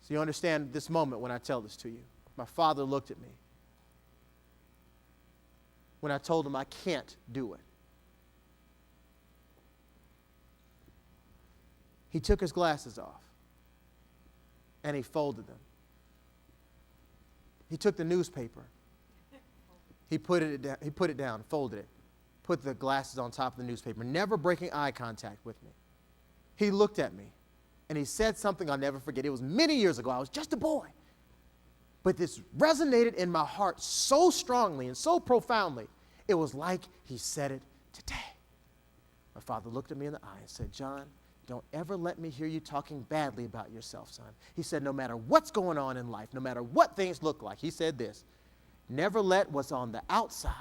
So you understand this moment when I tell this to you. My father looked at me when I told him I can't do it. He took his glasses off and he folded them. He took the newspaper. He put it down, folded it, put the glasses on top of the newspaper, never breaking eye contact with me. He looked at me and he said something I'll never forget. It was many years ago. I was just a boy. But this resonated in my heart so strongly and so profoundly. It was like he said it today. My father looked at me in the eye and said, John, don't ever let me hear you talking badly about yourself, son. He said, no matter what's going on in life, no matter what things look like, he said this, never let what's on the outside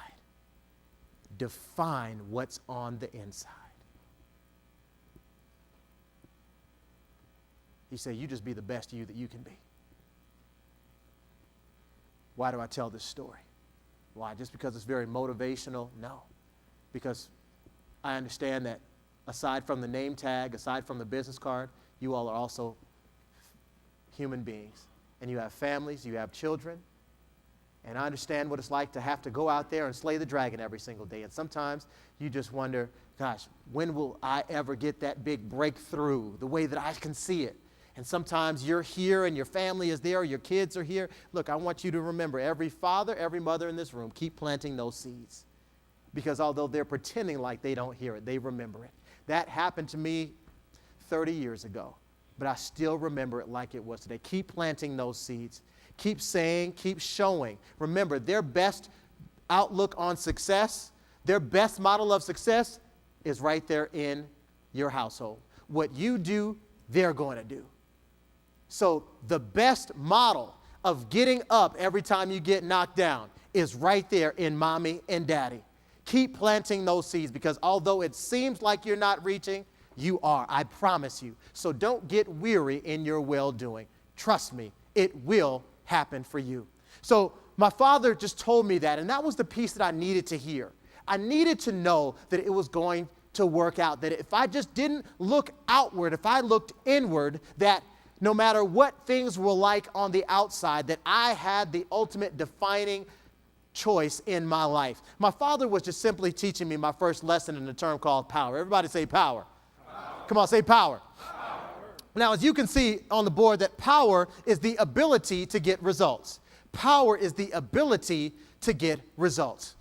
define what's on the inside. He said, you just be the best you that you can be. Why do I tell this story? Why? Just because it's very motivational? No. Because I understand that aside from the name tag, aside from the business card, you all are also human beings. And you have families, you have children. And I understand what it's like to have to go out there and slay the dragon every single day. And sometimes you just wonder, gosh, when will I ever get that big breakthrough the way that I can see it? And sometimes you're here and your family is there, or your kids are here. Look, I want you to remember, every father, every mother in this room, keep planting those seeds. Because although they're pretending like they don't hear it, they remember it. That happened to me 30 years ago, but I still remember it like it was today. Keep planting those seeds. Keep saying, keep showing. Remember, their best outlook on success, their best model of success is right there in your household. What you do, they're going to do. So the best model of getting up every time you get knocked down is right there in mommy and daddy. Keep planting those seeds, because although it seems like you're not reaching, you are, I promise you. So don't get weary in your well-doing. Trust me, it will happen for you. So my father just told me that, and that was the piece that I needed to hear. I needed to know that it was going to work out, that if I just didn't look outward, if I looked inward, that no matter what things were like on the outside, that I had the ultimate defining choice in my life. My father was just simply teaching me my first lesson in a term called power. Everybody say power. Power. Come on, say power. Power. Now, as you can see on the board, that power is the ability to get results. Power is the ability to get results.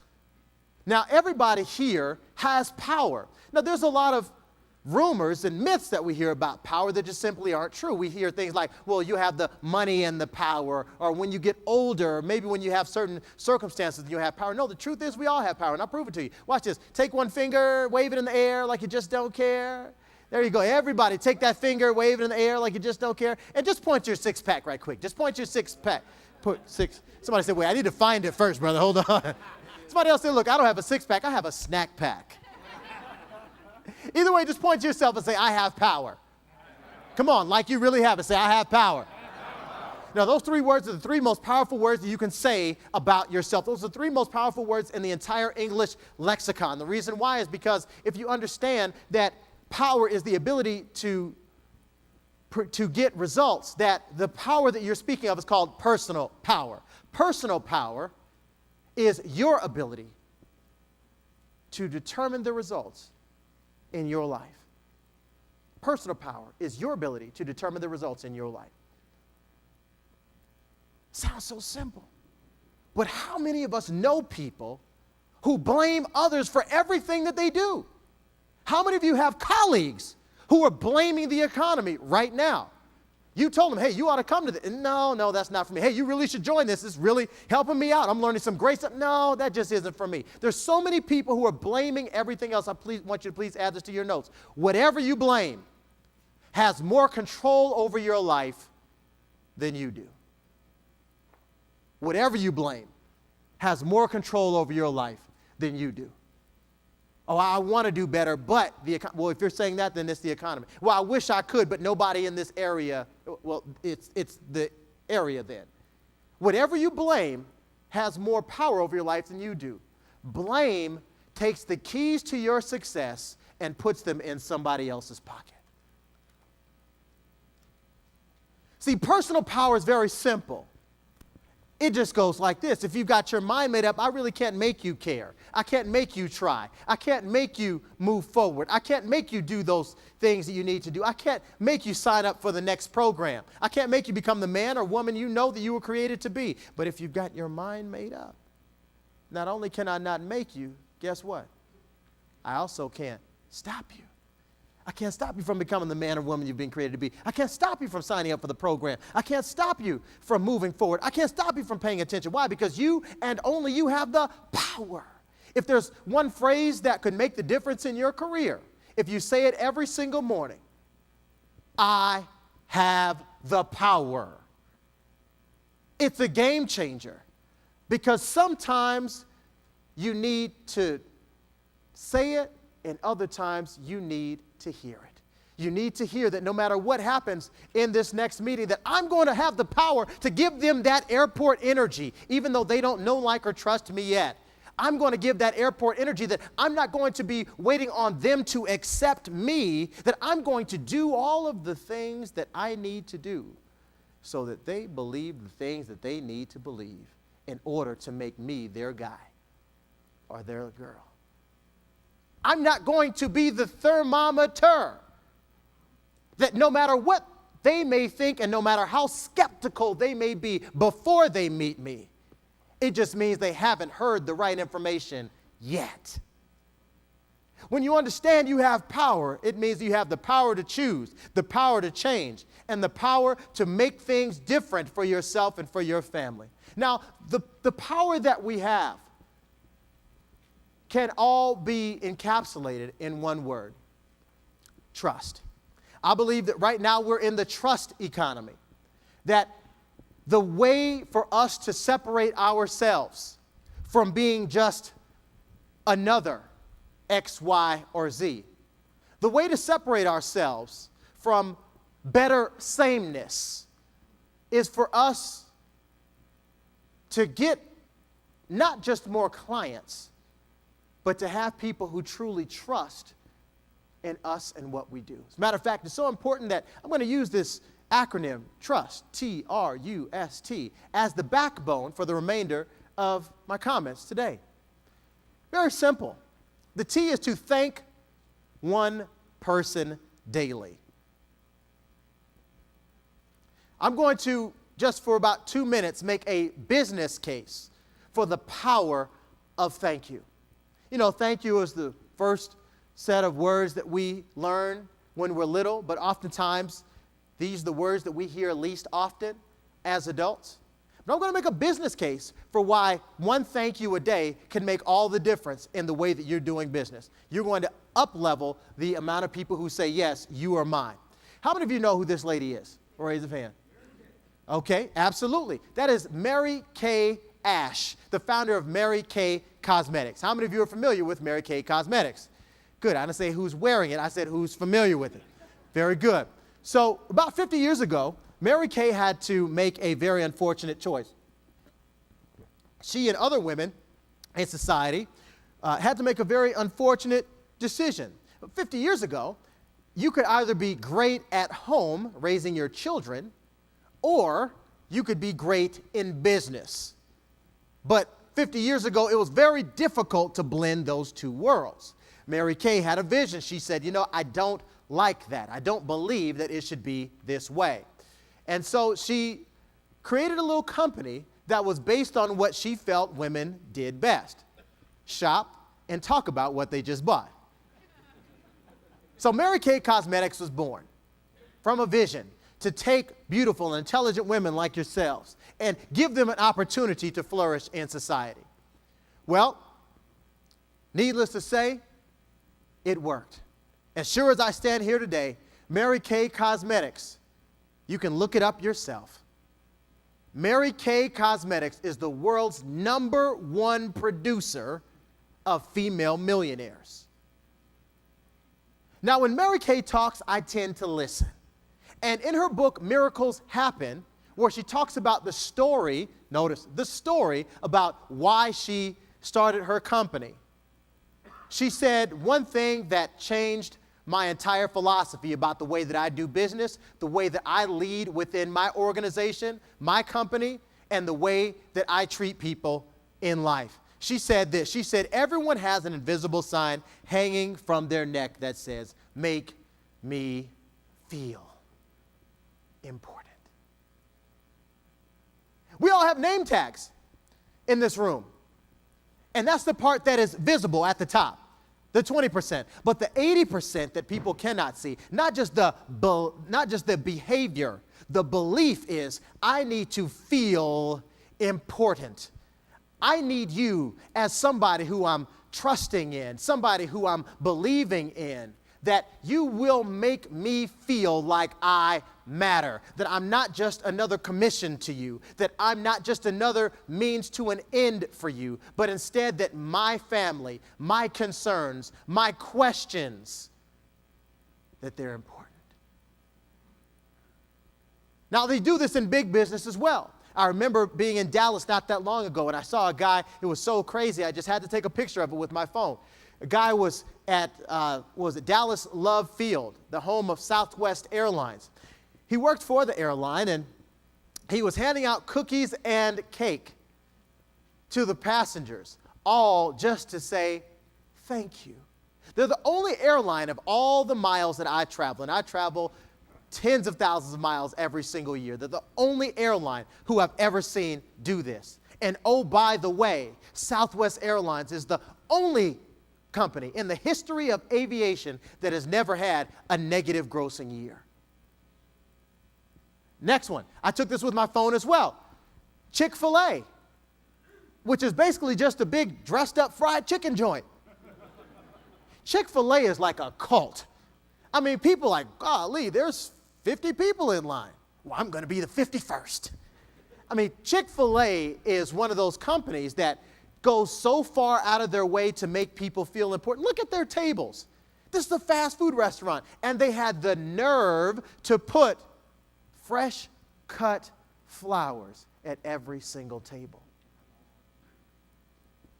Now, everybody here has power. Now, there's a lot of rumors and myths that we hear about power that just simply aren't true. We hear things like, well, you have the money and the power, or when you get older, or maybe when you have certain circumstances, you have power. No, the truth is we all have power, and I'll prove it to you. Watch this. Take one finger, wave it in the air like you just don't care. There you go. Everybody, take that finger, wave it in the air like you just don't care, and just point your six-pack right quick. Just point your six-pack. Put six. Somebody said, wait, I need to find it first, brother. Hold on. Somebody else said, look, I don't have a six-pack. I have a snack pack. Either way, just point to yourself and say, I have power. Come on, like you really have it. Say, I have power. Now, those three words are the three most powerful words that you can say about yourself. Those are the three most powerful words in the entire English lexicon. The reason why is because if you understand that power is the ability to get results, that the power that you're speaking of is called personal power. Personal power is your ability to determine the results in your life. Personal power is your ability to determine the results in your life. Sounds so simple. But how many of us know people who blame others for everything that they do? How many of you have colleagues who are blaming the economy right now? You told them, hey, you ought to come to this. No, that's not for me. Hey, you really should join this. It's really helping me out. I'm learning some great stuff. No, that just isn't for me. There's so many people who are blaming everything else. I want you to please add this to your notes. Whatever you blame has more control over your life than you do. Whatever you blame has more control over your life than you do. Oh, I want to do better, but well, if you're saying that, then it's the economy. Well, I wish I could, but nobody in this area. Well, it's the area then. Whatever you blame has more power over your life than you do. Blame takes the keys to your success and puts them in somebody else's pocket. See, personal power is very simple. It just goes like this. If you've got your mind made up, I really can't make you care. I can't make you try. I can't make you move forward. I can't make you do those things that you need to do. I can't make you sign up for the next program. I can't make you become the man or woman you know that you were created to be. But if you've got your mind made up, not only can I not make you, guess what? I also can't stop you. I can't stop you from becoming the man or woman you've been created to be. I can't stop you from signing up for the program. I can't stop you from moving forward. I can't stop you from paying attention. Why? Because you and only you have the power. If there's one phrase that could make the difference in your career, if you say it every single morning, I have the power. It's a game changer, because sometimes you need to say it, and other times you need to hear it. You need to hear that no matter what happens in this next meeting, that I'm going to have the power to give them that airport energy, even though they don't know, like, or trust me yet. I'm going to give that airport energy, that I'm not going to be waiting on them to accept me, that I'm going to do all of the things that I need to do so that they believe the things that they need to believe in order to make me their guy or their girl. I'm not going to be the thermometer that no matter what they may think and no matter how skeptical they may be before they meet me, it just means they haven't heard the right information yet. When you understand you have power, it means you have the power to choose, the power to change, and the power to make things different for yourself and for your family. Now, the power that we have can all be encapsulated in one word: trust. I believe that right now we're in the trust economy, that the way for us to separate ourselves from being just another X, Y, or Z, the way to separate ourselves from better sameness is for us to get not just more clients, but to have people who truly trust in us and what we do. As a matter of fact, it's so important that I'm going to use this acronym, TRUST, T-R-U-S-T, as the backbone for the remainder of my comments today. Very simple. The T is to thank one person daily. I'm going to, just for about 2 minutes, make a business case for the power of thank you. You know, thank you is the first set of words that we learn when we're little, but oftentimes these are the words that we hear least often as adults. But I'm going to make a business case for why one thank you a day can make all the difference in the way that you're doing business. You're going to up-level the amount of people who say, yes, you are mine. How many of you know who this lady is? Raise a hand. Okay, absolutely. That is Mary Kay Ash, the founder of Mary Kay Cosmetics. How many of you are familiar with Mary Kay Cosmetics? Good. I didn't say who's wearing it. I said who's familiar with it. Very good. So about 50 years ago, Mary Kay had to make a very unfortunate choice. She and other women in society had to make a very unfortunate decision. 50 years ago, you could either be great at home raising your children, or you could be great in business. But 50 years ago, it was very difficult to blend those two worlds. Mary Kay had a vision. She said, you know, I don't like that. I don't believe that it should be this way. And so she created a little company that was based on what she felt women did best: shop and talk about what they just bought. So Mary Kay Cosmetics was born from a vision to take beautiful and intelligent women like yourselves and give them an opportunity to flourish in society. Well, needless to say, it worked. As sure as I stand here today, Mary Kay Cosmetics, you can look it up yourself. Mary Kay Cosmetics is the world's #1 producer of female millionaires. Now, when Mary Kay talks, I tend to listen. And in her book, Miracles Happen, where she talks about the story, notice, the story about why she started her company, she said one thing that changed my entire philosophy about the way that I do business, the way that I lead within my organization, my company, and the way that I treat people in life. She said this. She said, everyone has an invisible sign hanging from their neck that says, make me feel important. We all have name tags in this room. And that's the part that is visible at the top, the 20%. But the 80% that people cannot see, not just the behavior, the belief is, I need to feel important. I need you as somebody who I'm trusting in, somebody who I'm believing in, that you will make me feel like I matter, that I'm not just another commission to you, that I'm not just another means to an end for you, but instead that my family, my concerns, my questions, that they're important. Now, they do this in big business as well. I remember being in Dallas not that long ago, and I saw a guy. It was so crazy, I just had to take a picture of it with my phone. A guy was at Dallas Love Field, the home of Southwest Airlines. He worked for the airline, and he was handing out cookies and cake to the passengers, all just to say thank you. They're the only airline of all the miles that I travel, and I travel tens of thousands of miles every single year. They're the only airline who I've ever seen do this. And oh, by the way, Southwest Airlines is the only company in the history of aviation that has never had a negative grossing year. Next one. I took this with my phone as well. Chick-fil-A, which is basically just a big dressed up fried chicken joint. Chick-fil-A is like a cult. I mean, people are like, golly, there's 50 people in line. Well, I'm going to be the 51st. I mean, Chick-fil-A is one of those companies that goes so far out of their way to make people feel important. Look at their tables. This is a fast food restaurant, and they had the nerve to put fresh cut flowers at every single table.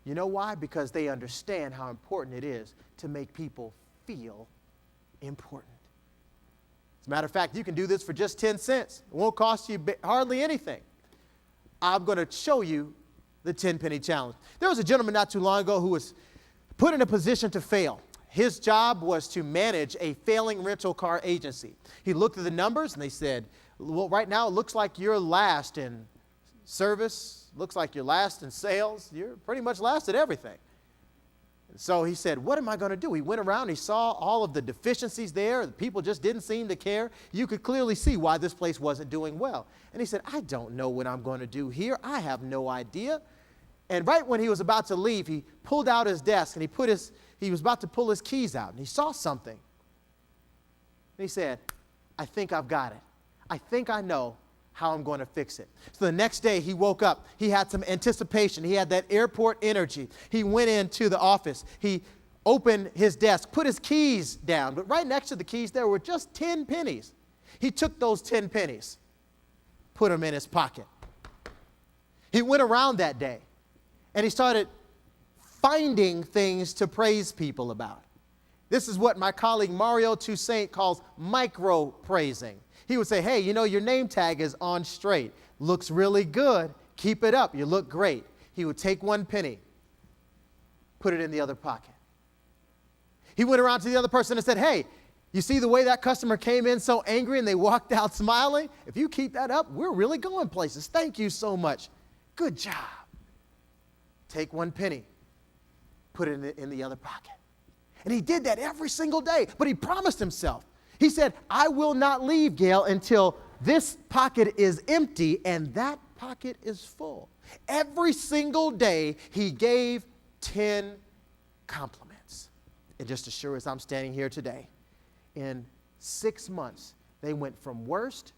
You know why? Because they understand how important it is to make people feel important. As a matter of fact, you can do this for just 10 cents. It won't cost you hardly anything. I'm going to show you the 10-penny challenge. There was a gentleman not too long ago who was put in a position to fail. His job was to manage a failing rental car agency. He looked at the numbers and they said, well, right now it looks like you're last in service, looks like you're last in sales, you're pretty much last at everything. And so he said, what am I going to do? He went around, he saw all of the deficiencies there. The people just didn't seem to care. You could clearly see why this place wasn't doing well. And he said, I don't know what I'm going to do here. I have no idea. And right when he was about to leave, he pulled out his desk and he was about to pull his keys out and he saw something. And he said, I think I've got it. I think I know how I'm going to fix it. So the next day he woke up. He had some anticipation. He had that airport energy. He went into the office. He opened his desk, put his keys down. But right next to the keys there were just 10 pennies. He took those 10 pennies, put them in his pocket. He went around that day and he started finding things to praise people about. This is what my colleague Mario Toussaint calls micro-praising. He would say, hey, you know, your name tag is on straight. Looks really good. Keep it up. You look great. He would take 1 penny, put it in the other pocket. He went around to the other person and said, hey, you see the way that customer came in so angry and they walked out smiling? If you keep that up, we're really going places. Thank you so much. Good job. Take 1 penny, put it in the other pocket. And he did that every single day, but he promised himself. He said, I will not leave, Gail, until this pocket is empty and that pocket is full. Every single day, he gave 10 compliments. And just as sure as I'm standing here today, in 6 months, they went from worst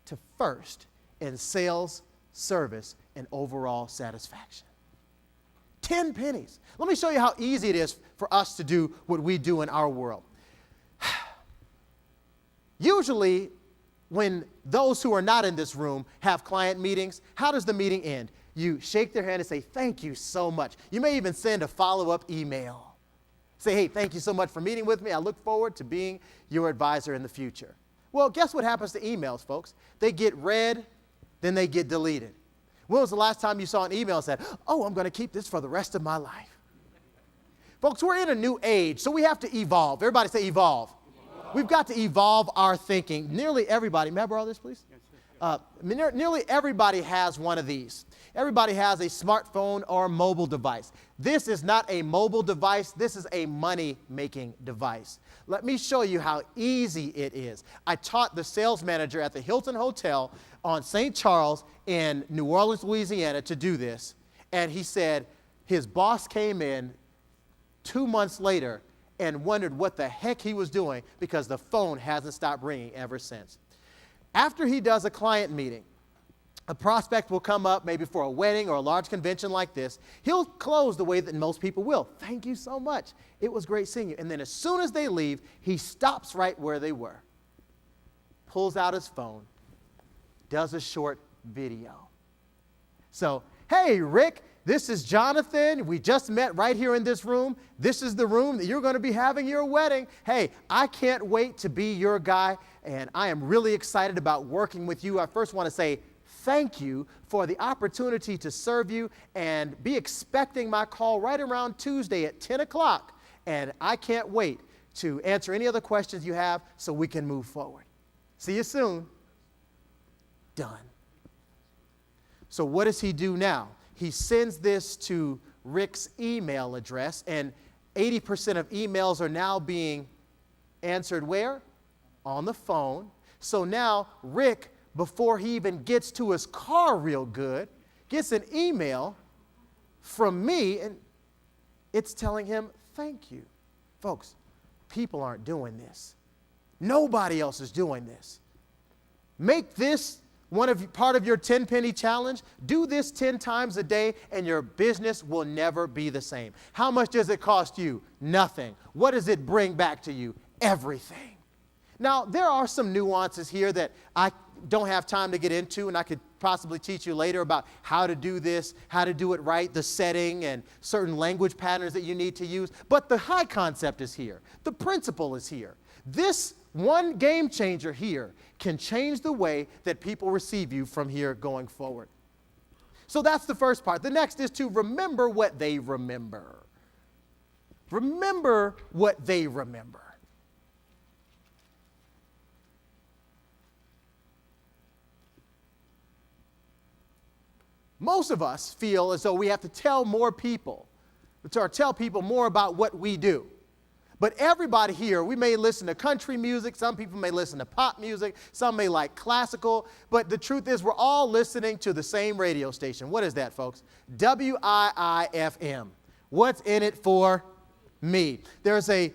to first in sales, service, and overall satisfaction. 10 pennies. Let me show you how easy it is for us to do what we do in our world. Usually, when those who are not in this room have client meetings, how does the meeting end? You shake their hand and say, thank you so much. You may even send a follow-up email. Say, hey, thank you so much for meeting with me. I look forward to being your advisor in the future. Well, guess what happens to emails, folks? They get read, then they get deleted. When was the last time you saw an email and said, oh, I'm going to keep this for the rest of my life? Folks, we're in a new age, so we have to evolve. Everybody say evolve. We've got to evolve our thinking. Nearly everybody, may I borrow this, please? Nearly everybody has one of these. Everybody has a smartphone or a mobile device. This is not a mobile device. This is a money-making device. Let me show you how easy it is. I taught the sales manager at the Hilton Hotel on St. Charles in New Orleans, Louisiana, to do this. And he said his boss came in 2 months later and wondered what the heck he was doing because the phone hasn't stopped ringing ever since. After he does a client meeting, a prospect will come up maybe for a wedding or a large convention like this. He'll close the way that most people will. Thank you so much. It was great seeing you. And then as soon as they leave, he stops right where they were, pulls out his phone, does a short video. So, hey, Rick, this is Jonathan. We just met right here in this room. This is the room that you're going to be having your wedding. Hey, I can't wait to be your guy, and I am really excited about working with you. I first want to say thank you for the opportunity to serve you, and be expecting my call right around Tuesday at 10 o'clock. And I can't wait to answer any other questions you have so we can move forward. See you soon. Done. So what does he do now? He sends this to Rick's email address, and 80% of emails are now being answered where? On the phone. So now Rick, before he even gets to his car real good, gets an email from me, and it's telling him, thank you. Folks, people aren't doing this. Nobody else is doing this. Make this part of your 10-penny challenge. Do this 10 times a day, and your business will never be the same. How much does it cost you? Nothing. What does it bring back to you? Everything. Now, there are some nuances here that I don't have time to get into, and I could possibly teach you later about how to do this, how to do it right, the setting, and certain language patterns that you need to use. But the high concept is here. The principle is here. This one game changer here can change the way that people receive you from here going forward. So that's the first part. The next is to remember what they remember. Remember what they remember. Most of us feel as though we have to tell more people, or tell people more about what we do. But everybody here, we may listen to country music, some people may listen to pop music, some may like classical, but the truth is we're all listening to the same radio station. What is that, folks? WIIFM. What's in it for me? There's an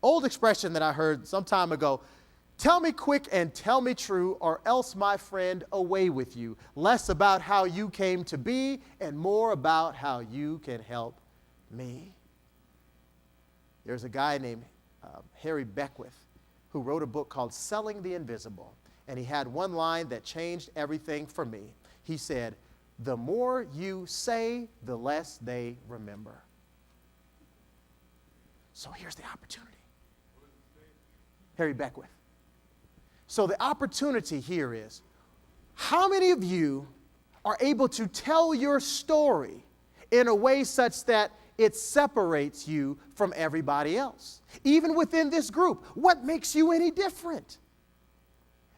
old expression that I heard some time ago. Tell me quick and tell me true, or else, my friend, away with you. Less about how you came to be and more about how you can help me. There's a guy named Harry Beckwith who wrote a book called Selling the Invisible. And he had one line that changed everything for me. He said, the more you say, the less they remember. So here's the opportunity. Harry Beckwith. So the opportunity here is, how many of you are able to tell your story in a way such that it separates you from everybody else? Even within this group, what makes you any different?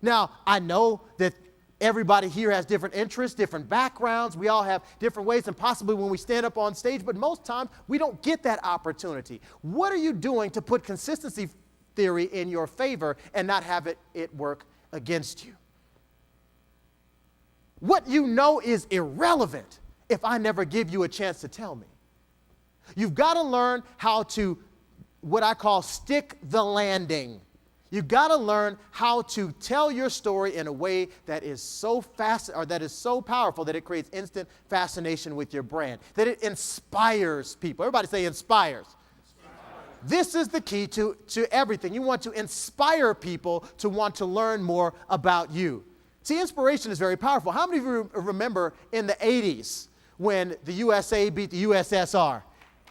Now, I know that everybody here has different interests, different backgrounds. We all have different ways, and possibly when we stand up on stage, but most times we don't get that opportunity. What are you doing to put consistency theory in your favor and not have it work against you? What you know is irrelevant if I never give you a chance to tell me. You've got to learn how to, what I call, stick the landing. You've got to learn how to tell your story in a way that is so fast, or that is so powerful that it creates instant fascination with your brand, that it inspires people. Everybody say inspires. This is the key to everything. You want to inspire people to want to learn more about you. See, inspiration is very powerful. How many of you remember in the 80s when the USA beat the USSR?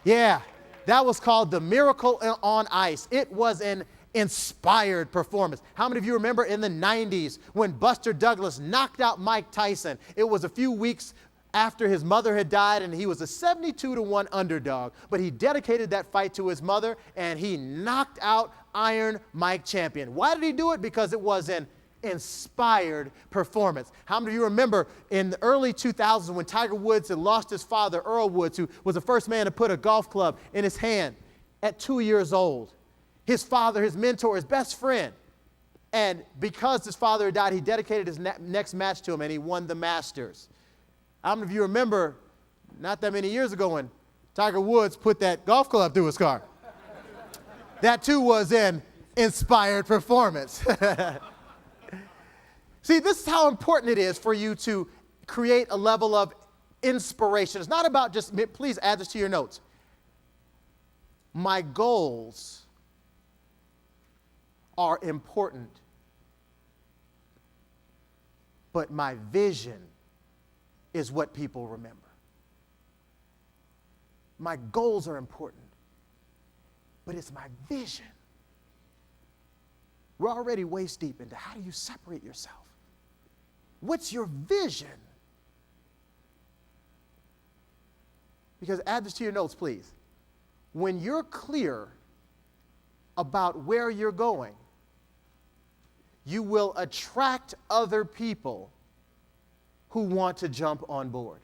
Yeah, that was called the Miracle on Ice. It was an inspired performance. How many of you remember in the 90s when Buster Douglas knocked out Mike Tyson? It was a few weeks after his mother had died, and he was a 72-1 underdog. But he dedicated that fight to his mother, and he knocked out Iron Mike Champion. Why did he do it? Because it was an inspired performance. How many of you remember in the early 2000s when Tiger Woods had lost his father, Earl Woods, who was the first man to put a golf club in his hand at 2 years old? His father, his mentor, his best friend. And because his father had died, he dedicated his next match to him, and he won the Masters. How many of you remember not that many years ago when Tiger Woods put that golf club through his car? That too was an inspired performance. See, this is how important it is for you to create a level of inspiration. It's not about just, please add this to your notes. My goals are important, but my vision is what people remember. My goals are important, but it's my vision. We're already waist deep into how do you separate yourself? What's your vision? Because add this to your notes, please. When you're clear about where you're going, you will attract other people who want to jump on board.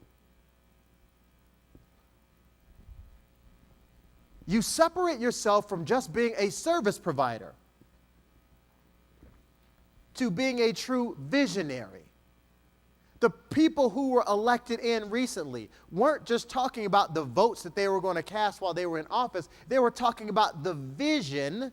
You separate yourself from just being a service provider to being a true visionary. The people who were elected in recently weren't just talking about the votes that they were going to cast while they were in office. They were talking about the vision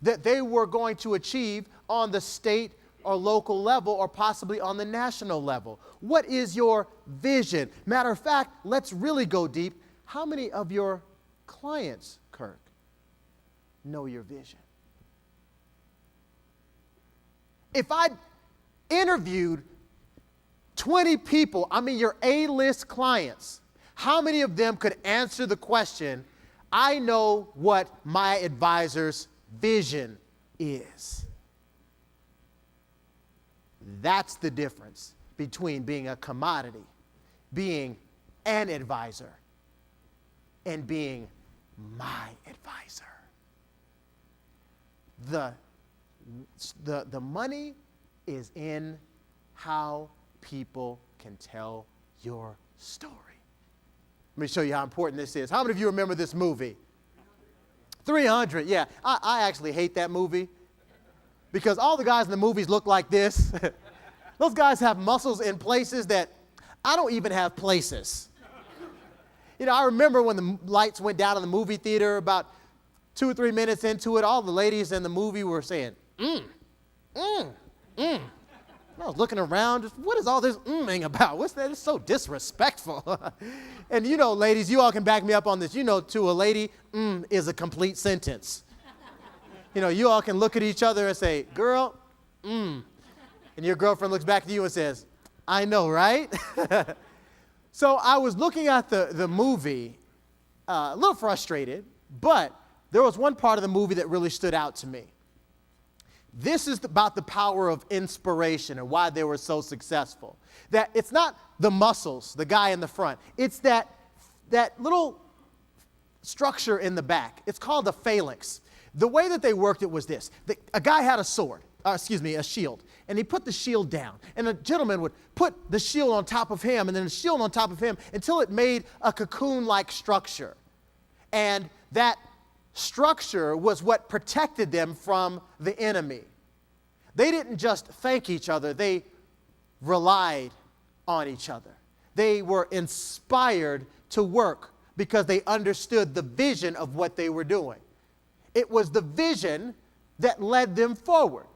that they were going to achieve on the state or local level or possibly on the national level. What is your vision? Matter of fact, let's really go deep. How many of your clients, Kirk, know your vision? If I interviewed 20 people, your A-list clients, how many of them could answer the question, I know what my advisor's vision is? That's the difference between being a commodity, being an advisor, and being my advisor. The money is in how people can tell your story. Let me show you how important this is. How many of you remember this movie? 300, yeah. I actually hate that movie because all the guys in the movies look like this. Those guys have muscles in places that I don't even have places. I remember when the lights went down in the movie theater, about 2 or 3 minutes into it, all the ladies in the movie were saying, I was looking around, just, what is all this about? What's that? It's so disrespectful. And ladies, you all can back me up on this. To a lady, is a complete sentence. You all can look at each other and say, girl, And your girlfriend looks back at you and says, I know, right? So I was looking at the movie, a little frustrated, but there was one part of the movie that really stood out to me. This is about the power of inspiration and why they were so successful. That it's not the muscles, the guy in the front. It's that little structure in the back. It's called a phalanx. The way that they worked it was this. A guy had a shield, and he put the shield down. And a gentleman would put the shield on top of him and then the shield on top of him until it made a cocoon-like structure. And that structure was what protected them from the enemy. They didn't just thank each other, they relied on each other. They were inspired to work because they understood the vision of what they were doing. It was the vision that led them forward.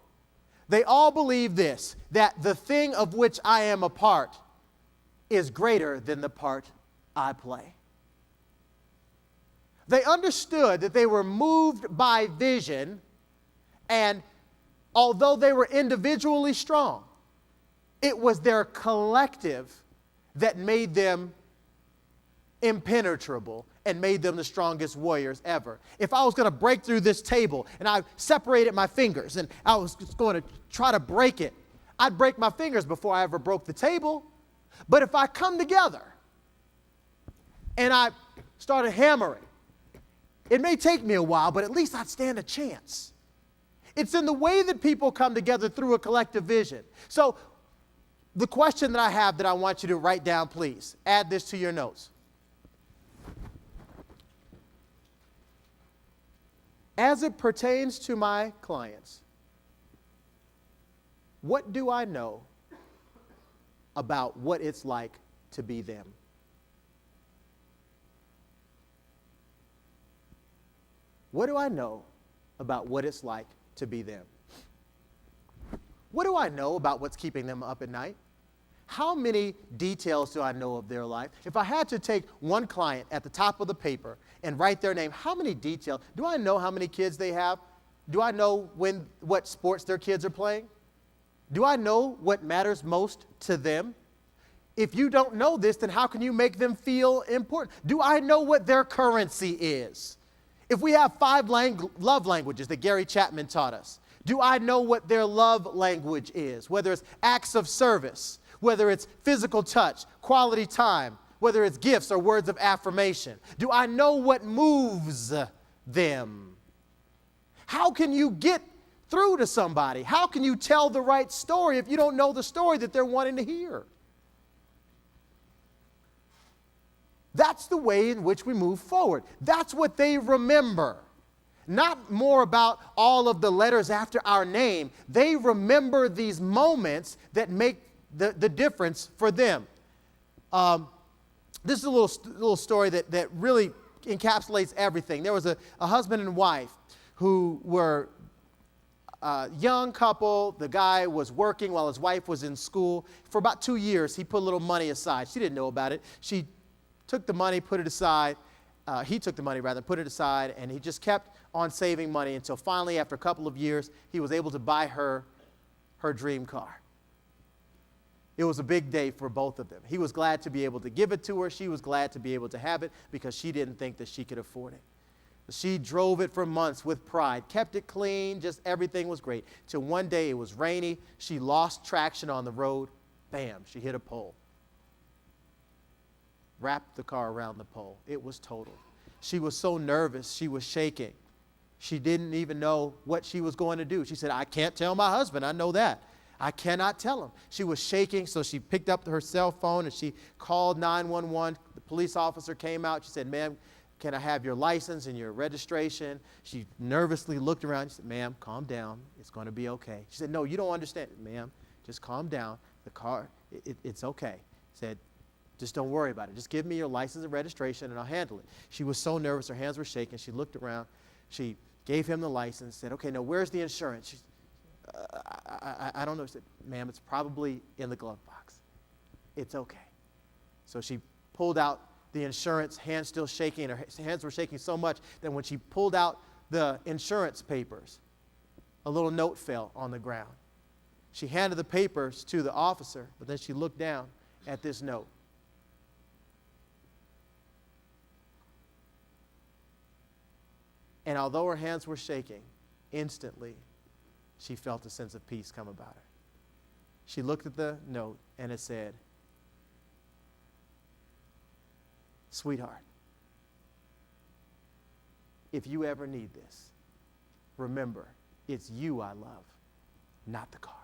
They all believed this, that the thing of which I am a part is greater than the part I play. They understood that they were moved by vision, and although they were individually strong, it was their collective that made them impenetrable and made them the strongest warriors ever. If I was going to break through this table and I separated my fingers and I was just going to try to break it, I'd break my fingers before I ever broke the table. But if I come together and I started hammering, it may take me a while, but at least I'd stand a chance. It's in the way that people come together through a collective vision. So the question that I have that I want you to write down, please, add this to your notes. As it pertains to my clients, what do I know about what it's like to be them? What do I know about what it's like to be them? What do I know about what's keeping them up at night? How many details do I know of their life? If I had to take one client at the top of the paper and write their name, how many details? Do I know how many kids they have? Do I know what sports their kids are playing? Do I know what matters most to them? If you don't know this, then how can you make them feel important? Do I know what their currency is? If we have 5 love languages that Gary Chapman taught us, do I know what their love language is? Whether it's acts of service, whether it's physical touch, quality time, whether it's gifts or words of affirmation. Do I know what moves them? How can you get through to somebody? How can you tell the right story if you don't know the story that they're wanting to hear? That's the way in which we move forward. That's what they remember. Not more about all of the letters after our name. They remember these moments that make the difference for them. This is a little story that really encapsulates everything. There was a husband and wife who were a young couple. The guy was working while his wife was in school. For about 2 years, he put a little money aside. She didn't know about it. She took the money, put it aside. He took the money, rather, put it aside, and he just kept on saving money until finally, after a couple of years, he was able to buy her dream car. It was a big day for both of them. He was glad to be able to give it to her. She was glad to be able to have it because she didn't think that she could afford it. She drove it for months with pride, kept it clean, just everything was great. Till one day it was rainy. She lost traction on the road. Bam, she hit a pole. Wrapped the car around the pole. It was totaled. She was so nervous. She was shaking. She didn't even know what she was going to do. She said, I can't tell my husband. I know that. I cannot tell him. She was shaking, so she picked up her cell phone and she called 911. The police officer came out. She said, ma'am, can I have your license and your registration? She nervously looked around. She said, ma'am, calm down. It's going to be okay. She said, no, you don't understand. Ma'am, just calm down. The car, it's okay. Said, just don't worry about it. Just give me your license and registration and I'll handle it. She was so nervous. Her hands were shaking. She looked around. She gave him the license, said, okay, now where's the insurance? She said, I don't know. She said, ma'am, it's probably in the glove box. It's okay. So she pulled out the insurance, hands still shaking. Her hands were shaking so much that when she pulled out the insurance papers, a little note fell on the ground. She handed the papers to the officer, but then she looked down at this note. And although her hands were shaking, instantly she felt a sense of peace come about her. She looked at the note and it said, sweetheart, if you ever need this, remember, it's you I love, not the car.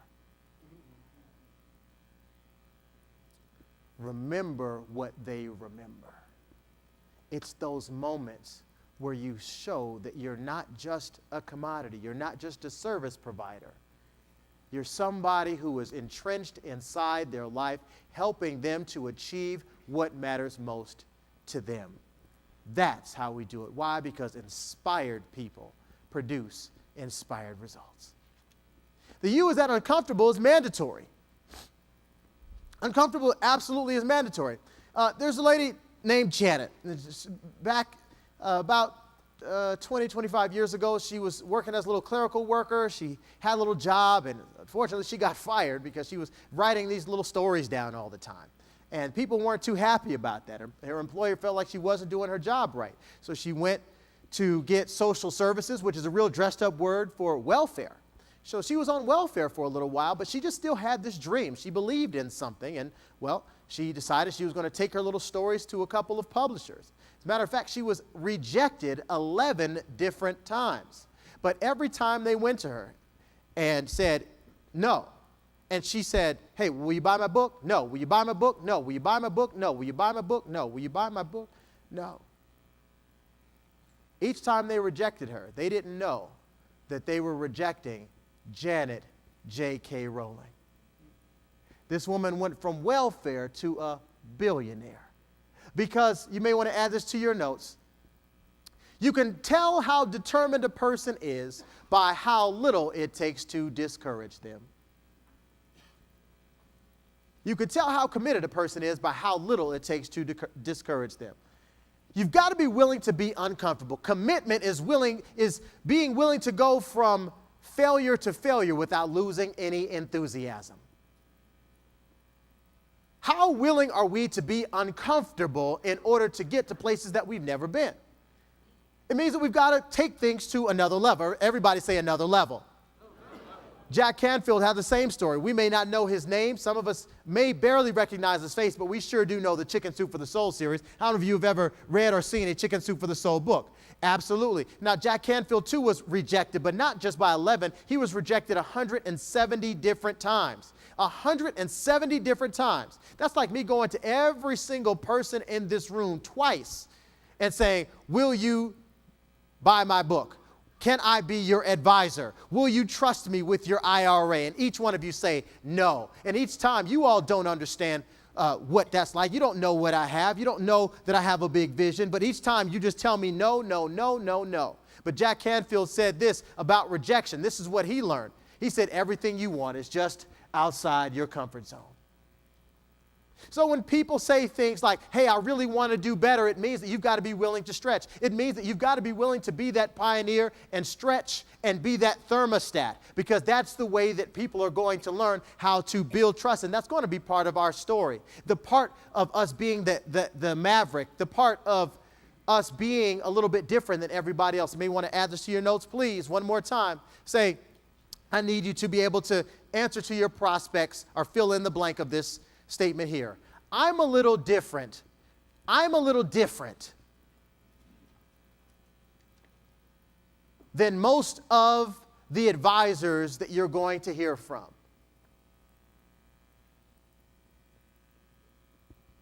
Remember what they remember. It's those moments where you show that you're not just a commodity, you're not just a service provider. You're somebody who is entrenched inside their life, helping them to achieve what matters most to them. That's how we do it. Why? Because inspired people produce inspired results. The U is that uncomfortable is mandatory. Uncomfortable absolutely is mandatory. There's a lady named Janet. Back about 20, 25 years ago, she was working as a little clerical worker. She had a little job, and unfortunately, she got fired because she was writing these little stories down all the time. And people weren't too happy about that. Her employer felt like she wasn't doing her job right. So she went to get social services, which is a real dressed up word for welfare. So she was on welfare for a little while, but she just still had this dream. She believed in something, and, well, she decided she was going to take her little stories to a couple of publishers. As a matter of fact, she was rejected 11 different times. But every time they went to her and said, no. And she said, hey, will you buy my book? No. Will you buy my book? No. Will you buy my book? No. Will you buy my book? No. Will you buy my book? No. Each time they rejected her, they didn't know that they were rejecting Janet J.K. Rowling. This woman went from welfare to a billionaire. Because, you may want to add this to your notes, you can tell how determined a person is by how little it takes to discourage them. You can tell how committed a person is by how little it takes to discourage them. You've got to be willing to be uncomfortable. Commitment is being willing to go from failure to failure without losing any enthusiasm. How willing are we to be uncomfortable in order to get to places that we've never been? It means that we've got to take things to another level. Everybody say another level. Jack Canfield had the same story. We may not know his name. Some of us may barely recognize his face, but we sure do know the Chicken Soup for the Soul series. How many of you have ever read or seen a Chicken Soup for the Soul book? Absolutely. Now, Jack Canfield, too, was rejected, but not just by 11. He was rejected 170 different times. 170 different times. That's like me going to every single person in this room twice and saying, will you buy my book? Can I be your advisor? Will you trust me with your IRA? And each one of you say no. And each time you all don't understand what that's like. You don't know what I have. You don't know that I have a big vision. But each time you just tell me no, no, no, no, no. But Jack Canfield said this about rejection. This is what he learned. He said everything you want is just outside your comfort zone. So when people say things like, hey, I really want to do better, it means that you've got to be willing to stretch. It means that you've got to be willing to be that pioneer and stretch and be that thermostat, because that's the way that people are going to learn how to build trust, and that's going to be part of our story. The part of us being the maverick, the part of us being a little bit different than everybody else. You may want to add this to your notes, please, one more time. Say, I need you to be able to answer to your prospects or fill in the blank of this statement here. I'm a little different. I'm a little different than most of the advisors that you're going to hear from.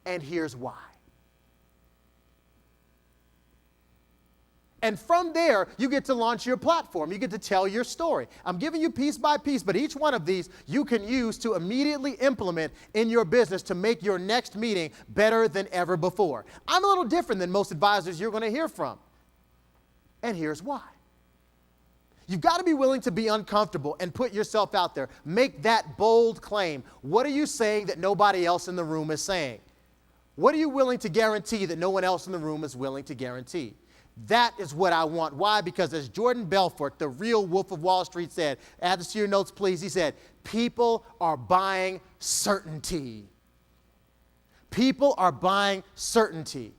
And here's why. And from there, you get to launch your platform. You get to tell your story. I'm giving you piece by piece, but each one of these you can use to immediately implement in your business to make your next meeting better than ever before. I'm a little different than most advisors you're going to hear from. And here's why. You've got to be willing to be uncomfortable and put yourself out there. Make that bold claim. What are you saying that nobody else in the room is saying? What are you willing to guarantee that no one else in the room is willing to guarantee? That is what I want. Why? Because as Jordan Belfort, the real Wolf of Wall Street, said, add this to your notes, please. He said, people are buying certainty. People are buying certainty.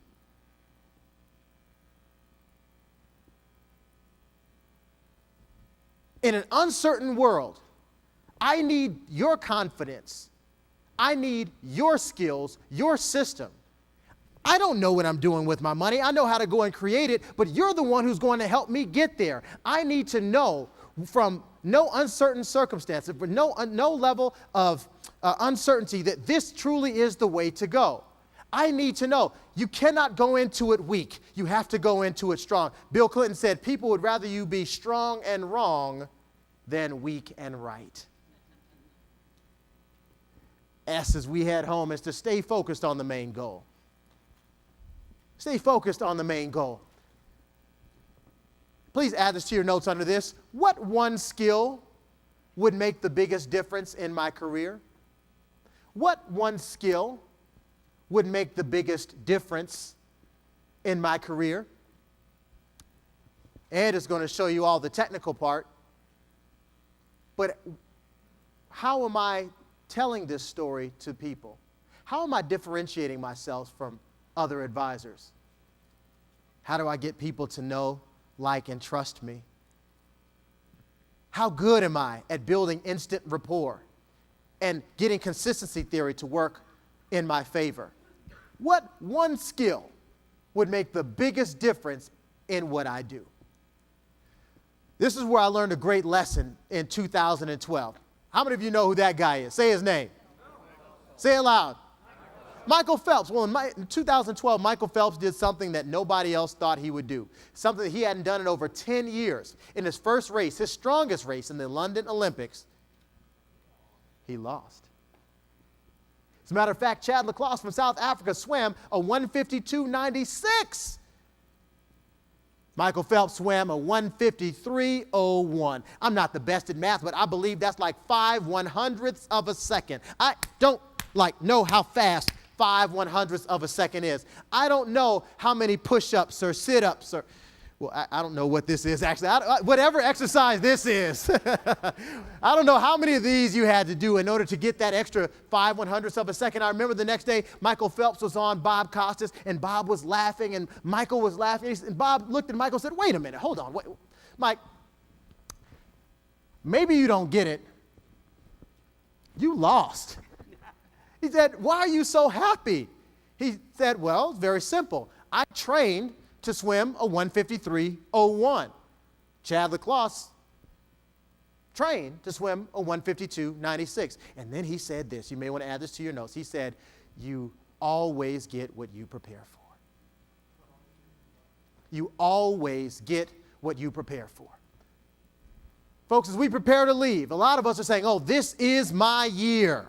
In an uncertain world, I need your confidence. I need your skills, your system. I don't know what I'm doing with my money. I know how to go and create it, but you're the one who's going to help me get there. I need to know from no uncertain circumstances, but no level of uncertainty that this truly is the way to go. I need to know. You cannot go into it weak. You have to go into it strong. Bill Clinton said, people would rather you be strong and wrong than weak and right. S, as we head home, is to stay focused on the main goal. Stay focused on the main goal. Please add this to your notes under this. What one skill would make the biggest difference in my career? What one skill would make the biggest difference in my career? Ed is going to show you all the technical part. But how am I telling this story to people? How am I differentiating myself from other advisors? How do I get people to know, like, and trust me? How good am I at building instant rapport and getting consistency theory to work in my favor? What one skill would make the biggest difference in what I do? This is where I learned a great lesson in 2012. How many of you know who that guy is? Say his name. Say it loud. Michael Phelps. Well, in 2012, Michael Phelps did something that nobody else thought he would do. Something that he hadn't done in over 10 years. In his first race, his strongest race in the London Olympics, he lost. As a matter of fact, Chad Lacrosse from South Africa swam a 152.96. Michael Phelps swam a 153.01. I'm not the best at math, but I believe that's like 5/100ths of a second. I don't know how fast 5/100ths of a second is. I don't know how many push-ups or sit-ups or, well, I don't know what this is actually. Whatever exercise this is. I don't know how many of these you had to do in order to get that extra 5/100ths of a second. I remember the next day, Michael Phelps was on Bob Costas, and Bob was laughing, and Michael was laughing. And Bob looked at Michael and said, wait a minute, hold on. Wait, Mike, maybe you don't get it. You lost. He said, why are you so happy? He said, well, it's very simple. I trained to swim a 153.01. Chad Lacrosse trained to swim a 152.96. And then he said this. You may want to add this to your notes. He said, you always get what you prepare for. You always get what you prepare for. Folks, as we prepare to leave, a lot of us are saying, oh, this is my year.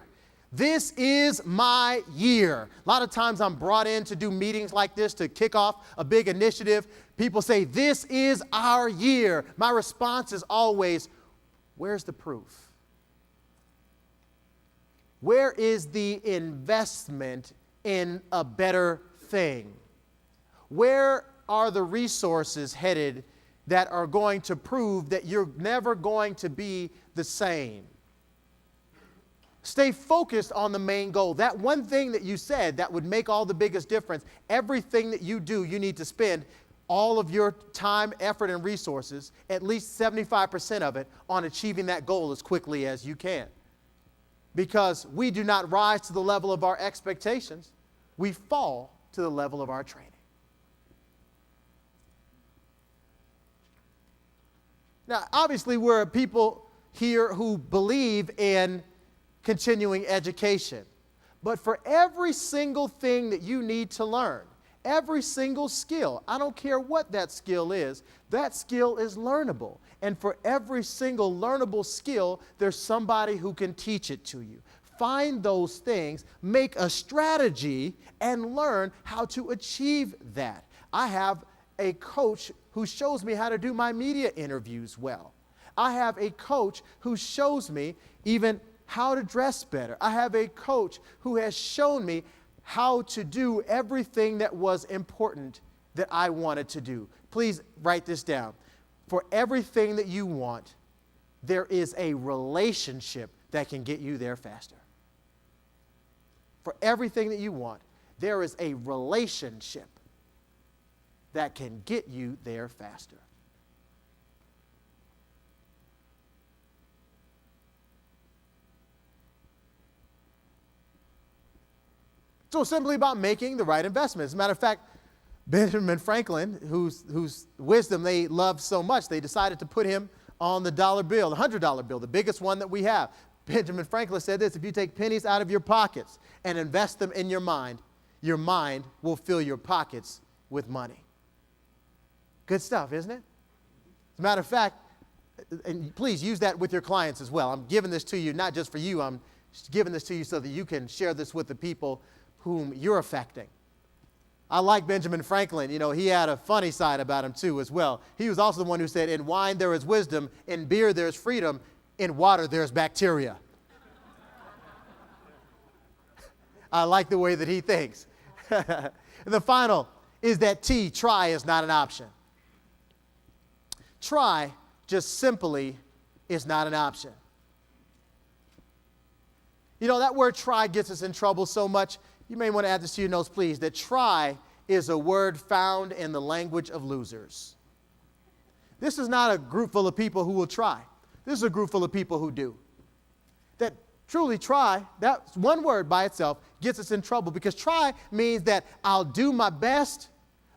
This is my year. A lot of times I'm brought in to do meetings like this to kick off a big initiative. People say, this is our year. My response is always, where's the proof? Where is the investment in a better thing? Where are the resources headed that are going to prove that you're never going to be the same? Stay focused on the main goal. That one thing that you said that would make all the biggest difference, everything that you do, you need to spend all of your time, effort, and resources, at least 75% of it, on achieving that goal as quickly as you can. Because we do not rise to the level of our expectations. We fall to the level of our training. Now, obviously, we're people here who believe in continuing education. But for every single thing that you need to learn, every single skill, I don't care what that skill is learnable. And for every single learnable skill, there's somebody who can teach it to you. Find those things, make a strategy, and learn how to achieve that. I have a coach who shows me how to do my media interviews well. I have a coach who shows me even how to dress better. I have a coach who has shown me how to do everything that was important that I wanted to do. Please write this down. For everything that you want, there is a relationship that can get you there faster. For everything that you want, there is a relationship that can get you there faster. So it's simply about making the right investment. As a matter of fact, Benjamin Franklin, whose wisdom they loved so much, they decided to put him on the dollar bill, the $100 bill, the biggest one that we have. Benjamin Franklin said this: if you take pennies out of your pockets and invest them in your mind will fill your pockets with money. Good stuff, isn't it? As a matter of fact, and please use that with your clients as well. I'm giving this to you not just for you. I'm giving this to you so that you can share this with the people whom you're affecting. I like Benjamin Franklin. You know, he had a funny side about him too as well. He was also the one who said, in wine there is wisdom, in beer there is freedom, in water there is bacteria. I like the way that he thinks. And the final is that try is not an option. Try just simply is not an option. You know, that word try gets us in trouble so much. You may want to add this to your notes, please, that try is a word found in the language of losers. This is not a group full of people who will try. This is a group full of people who do. That truly try, that one word by itself gets us in trouble, because try means that I'll do my best,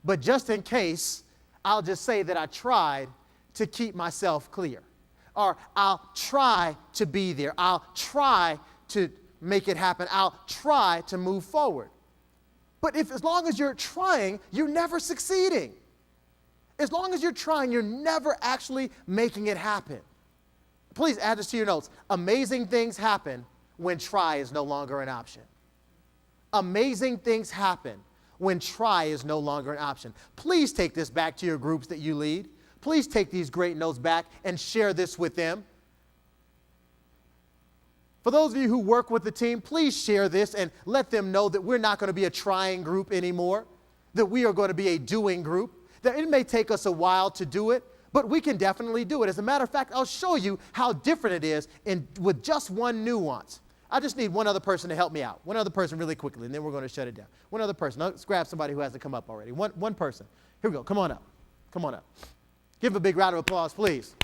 but just in case, I'll just say that I tried to keep myself clear. Or I'll try to be there. I'll try to make it happen. I'll try to move forward. But as long as you're trying, you're never succeeding. As long as you're trying, you're never actually making it happen. Please add this to your notes. Amazing things happen when try is no longer an option. Amazing things happen when try is no longer an option. Please take this back to your groups that you lead. Please take these great notes back and share this with them. For those of you who work with the team, please share this and let them know that we're not going to be a trying group anymore, that we are going to be a doing group, that it may take us a while to do it, but we can definitely do it. As a matter of fact, I'll show you how different it is with just one nuance. I just need one other person to help me out. One other person really quickly, and then we're going to shut it down. One other person. Let's grab somebody who hasn't come up already. One person. Here we go. Come on up. Come on up. Give him a big round of applause, please.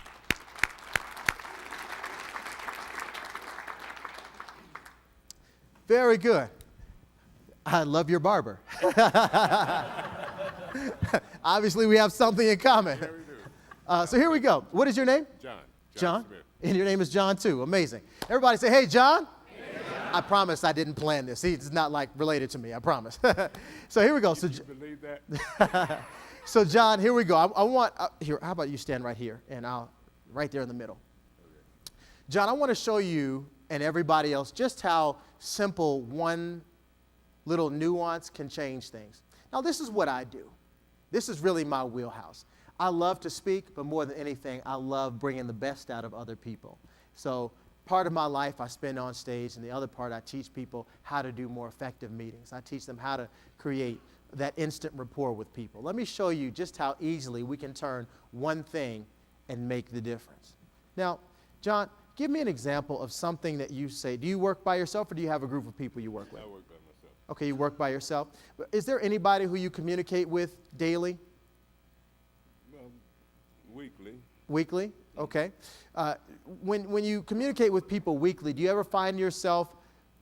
Very good. I love your barber. Obviously, we have something in common. Yeah, we do. So here we go. What is your name? John. John? Smith. And your name is John, too. Amazing. Everybody say, hey, John. Hey, John. I promise I didn't plan this. He's not like related to me. I promise. So here we go. So, You believe that? so John, here we go. I want, here, how about you stand right here, and I'll, right there in the middle. Okay. John, I want to show you and everybody else just how simple one little nuance can change things. Now, this is what I do. This is really my wheelhouse. I love to speak, but more than anything, I love bringing the best out of other people. So part of my life I spend on stage, and the other part I teach people how to do more effective meetings. I teach them how to create that instant rapport with people. Let me show you just how easily we can turn one thing and make the difference. Now, John, give me an example of something that you say. Do you work by yourself, or do you have a group of people you work with? I work by myself. Okay, you work by yourself. Is there anybody who you communicate with daily? Well, weekly. Weekly? Okay. When you communicate with people weekly, do you ever find yourself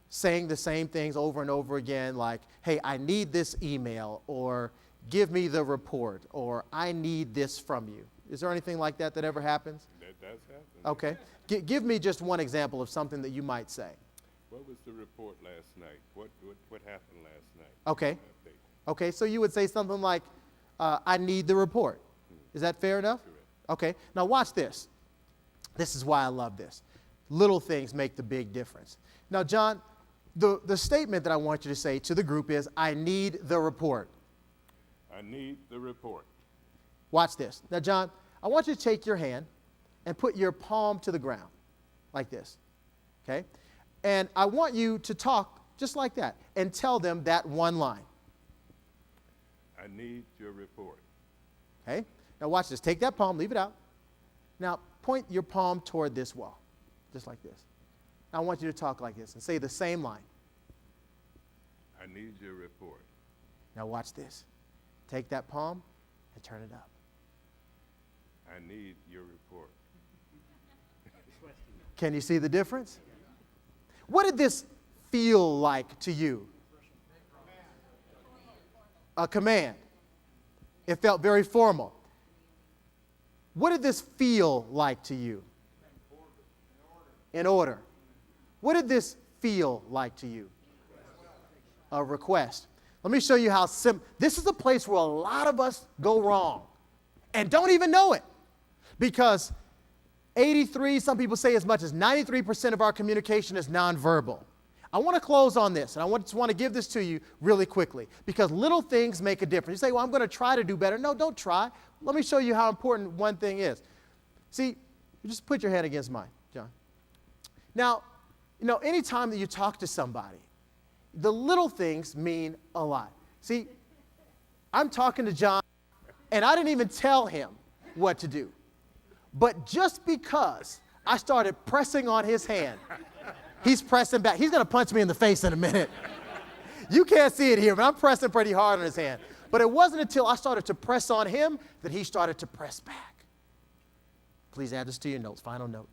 saying the same things over and over again, like, hey, I need this email, or give me the report, or I need this from you? Is there anything like that that ever happens? That does happen. Okay. Give me just one example of something that you might say. What was the report last night? What happened last night? Okay. Update. Okay, so you would say something like, I need the report. Is that fair enough? Correct. Okay, now watch this. This is why I love this. Little things make the big difference. Now, John, the statement that I want you to say to the group is, I need the report. I need the report. Watch this. Now, John, I want you to take your hand and put your palm to the ground, like this, okay? And I want you to talk just like that and tell them that one line. I need your report. Okay? Now watch this. Take that palm, leave it out. Now point your palm toward this wall, just like this. Now I want you to talk like this and say the same line. I need your report. Now watch this. Take that palm and turn it up. I need your report. Can you see the difference? What did this feel like to you? A command. It felt very formal. What did this feel like to you? In order. What did this feel like to you? A request. Let me show you how simple. This is a place where a lot of us go wrong and don't even know it, because 83, some people say as much as 93% of our communication is nonverbal. I want to close on this, and I just want to give this to you really quickly, because little things make a difference. You say, well, I'm going to try to do better. No, don't try. Let me show you how important one thing is. See, you just put your hand against mine, John. Now, anytime that you talk to somebody, the little things mean a lot. See, I'm talking to John, and I didn't even tell him what to do. But just because I started pressing on his hand, he's pressing back. He's going to punch me in the face in a minute. You can't see it here, but I'm pressing pretty hard on his hand. But it wasn't until I started to press on him that he started to press back. Please add this to your notes, final note.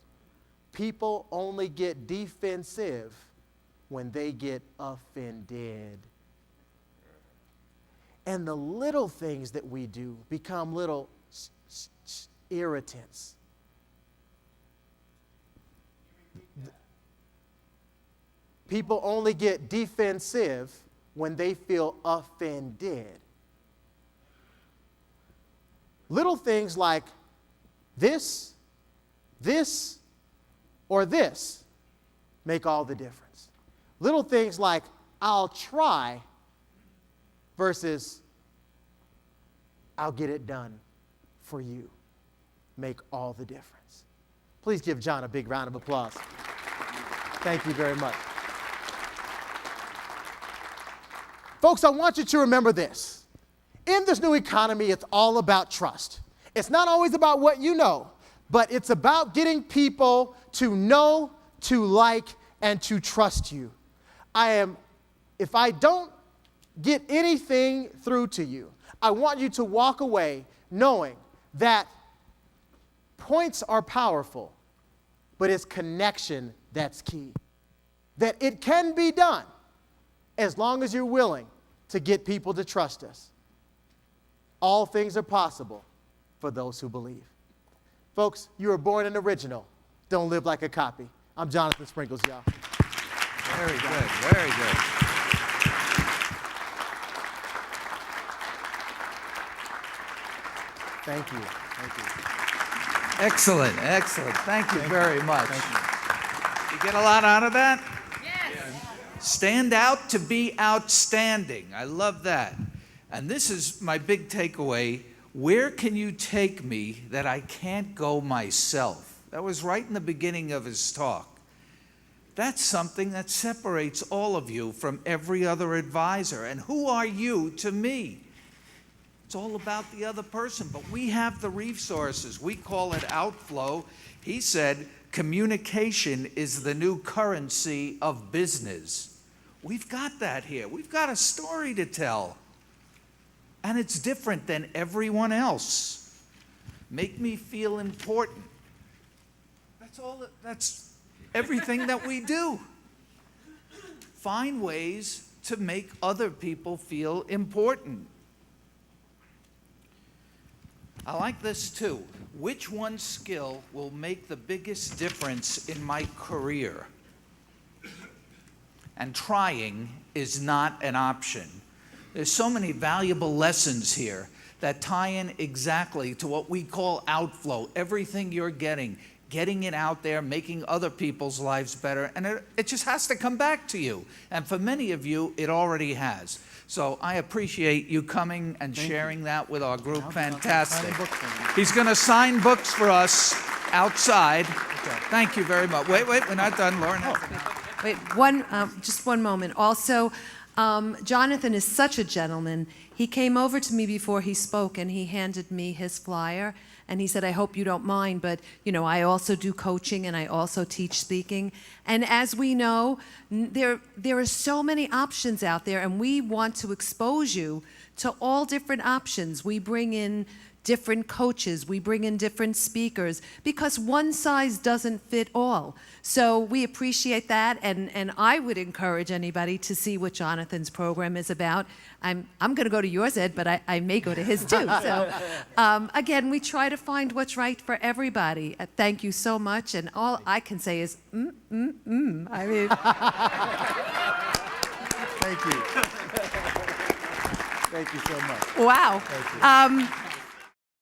People only get defensive when they get offended. And the little things that we do become little irritants. People only get defensive when they feel offended. Little things like this, or this make all the difference. Little things like I'll try versus I'll get it done for you make all the difference. Please give John a big round of applause. Thank you very much. Folks, I want you to remember this. In this new economy, it's all about trust. It's not always about what you know, but it's about getting people to know, to like, and to trust you. If I don't get anything through to you, I want you to walk away knowing that points are powerful, but it's connection that's key. That it can be done as long as you're willing to get people to trust us. All things are possible for those who believe. Folks, you were born an original. Don't live like a copy. I'm Jonathan Sprinkles, y'all. Very good, very good. Thank you. Thank you. Excellent, excellent. Thank you very much. Thank You get a lot out of that? Stand out to be outstanding. I love that. And this is my big takeaway. Where can you take me that I can't go myself? That was right in the beginning of his talk. That's something that separates all of you from every other advisor. And who are you to me? It's all about the other person, but we have the resources. We call it outflow. He said, communication is the new currency of business. We've got that here. We've got a story to tell. And it's different than everyone else. Make me feel important. That's everything that we do. Find ways to make other people feel important. I like this too. Which one skill will make the biggest difference in my career? And trying is not an option. There's so many valuable lessons here that tie in exactly to what we call outflow. Everything you're getting it out there, making other people's lives better, and it just has to come back to you. And for many of you, it already has. So I appreciate you coming and sharing that with our group. Fantastic. He's going to sign books for us outside. Thank you very much. Wait, we're not done, Lauren. Wait, just one moment. Also, Jonathan is such a gentleman. He came over to me before he spoke, and he handed me his flyer, and he said, I hope you don't mind, but, I also do coaching, and I also teach speaking. And as we know, there are so many options out there, and we want to expose you to all different options. We bring in different coaches, we bring in different speakers, because one size doesn't fit all. So we appreciate that, and I would encourage anybody to see what Jonathan's program is about. I'm going to go to yours, Ed, but I may go to his too. So again, we try to find what's right for everybody. Thank you so much, and all I can say is, I mean, Thank you. Thank you so much. wow. Thank you.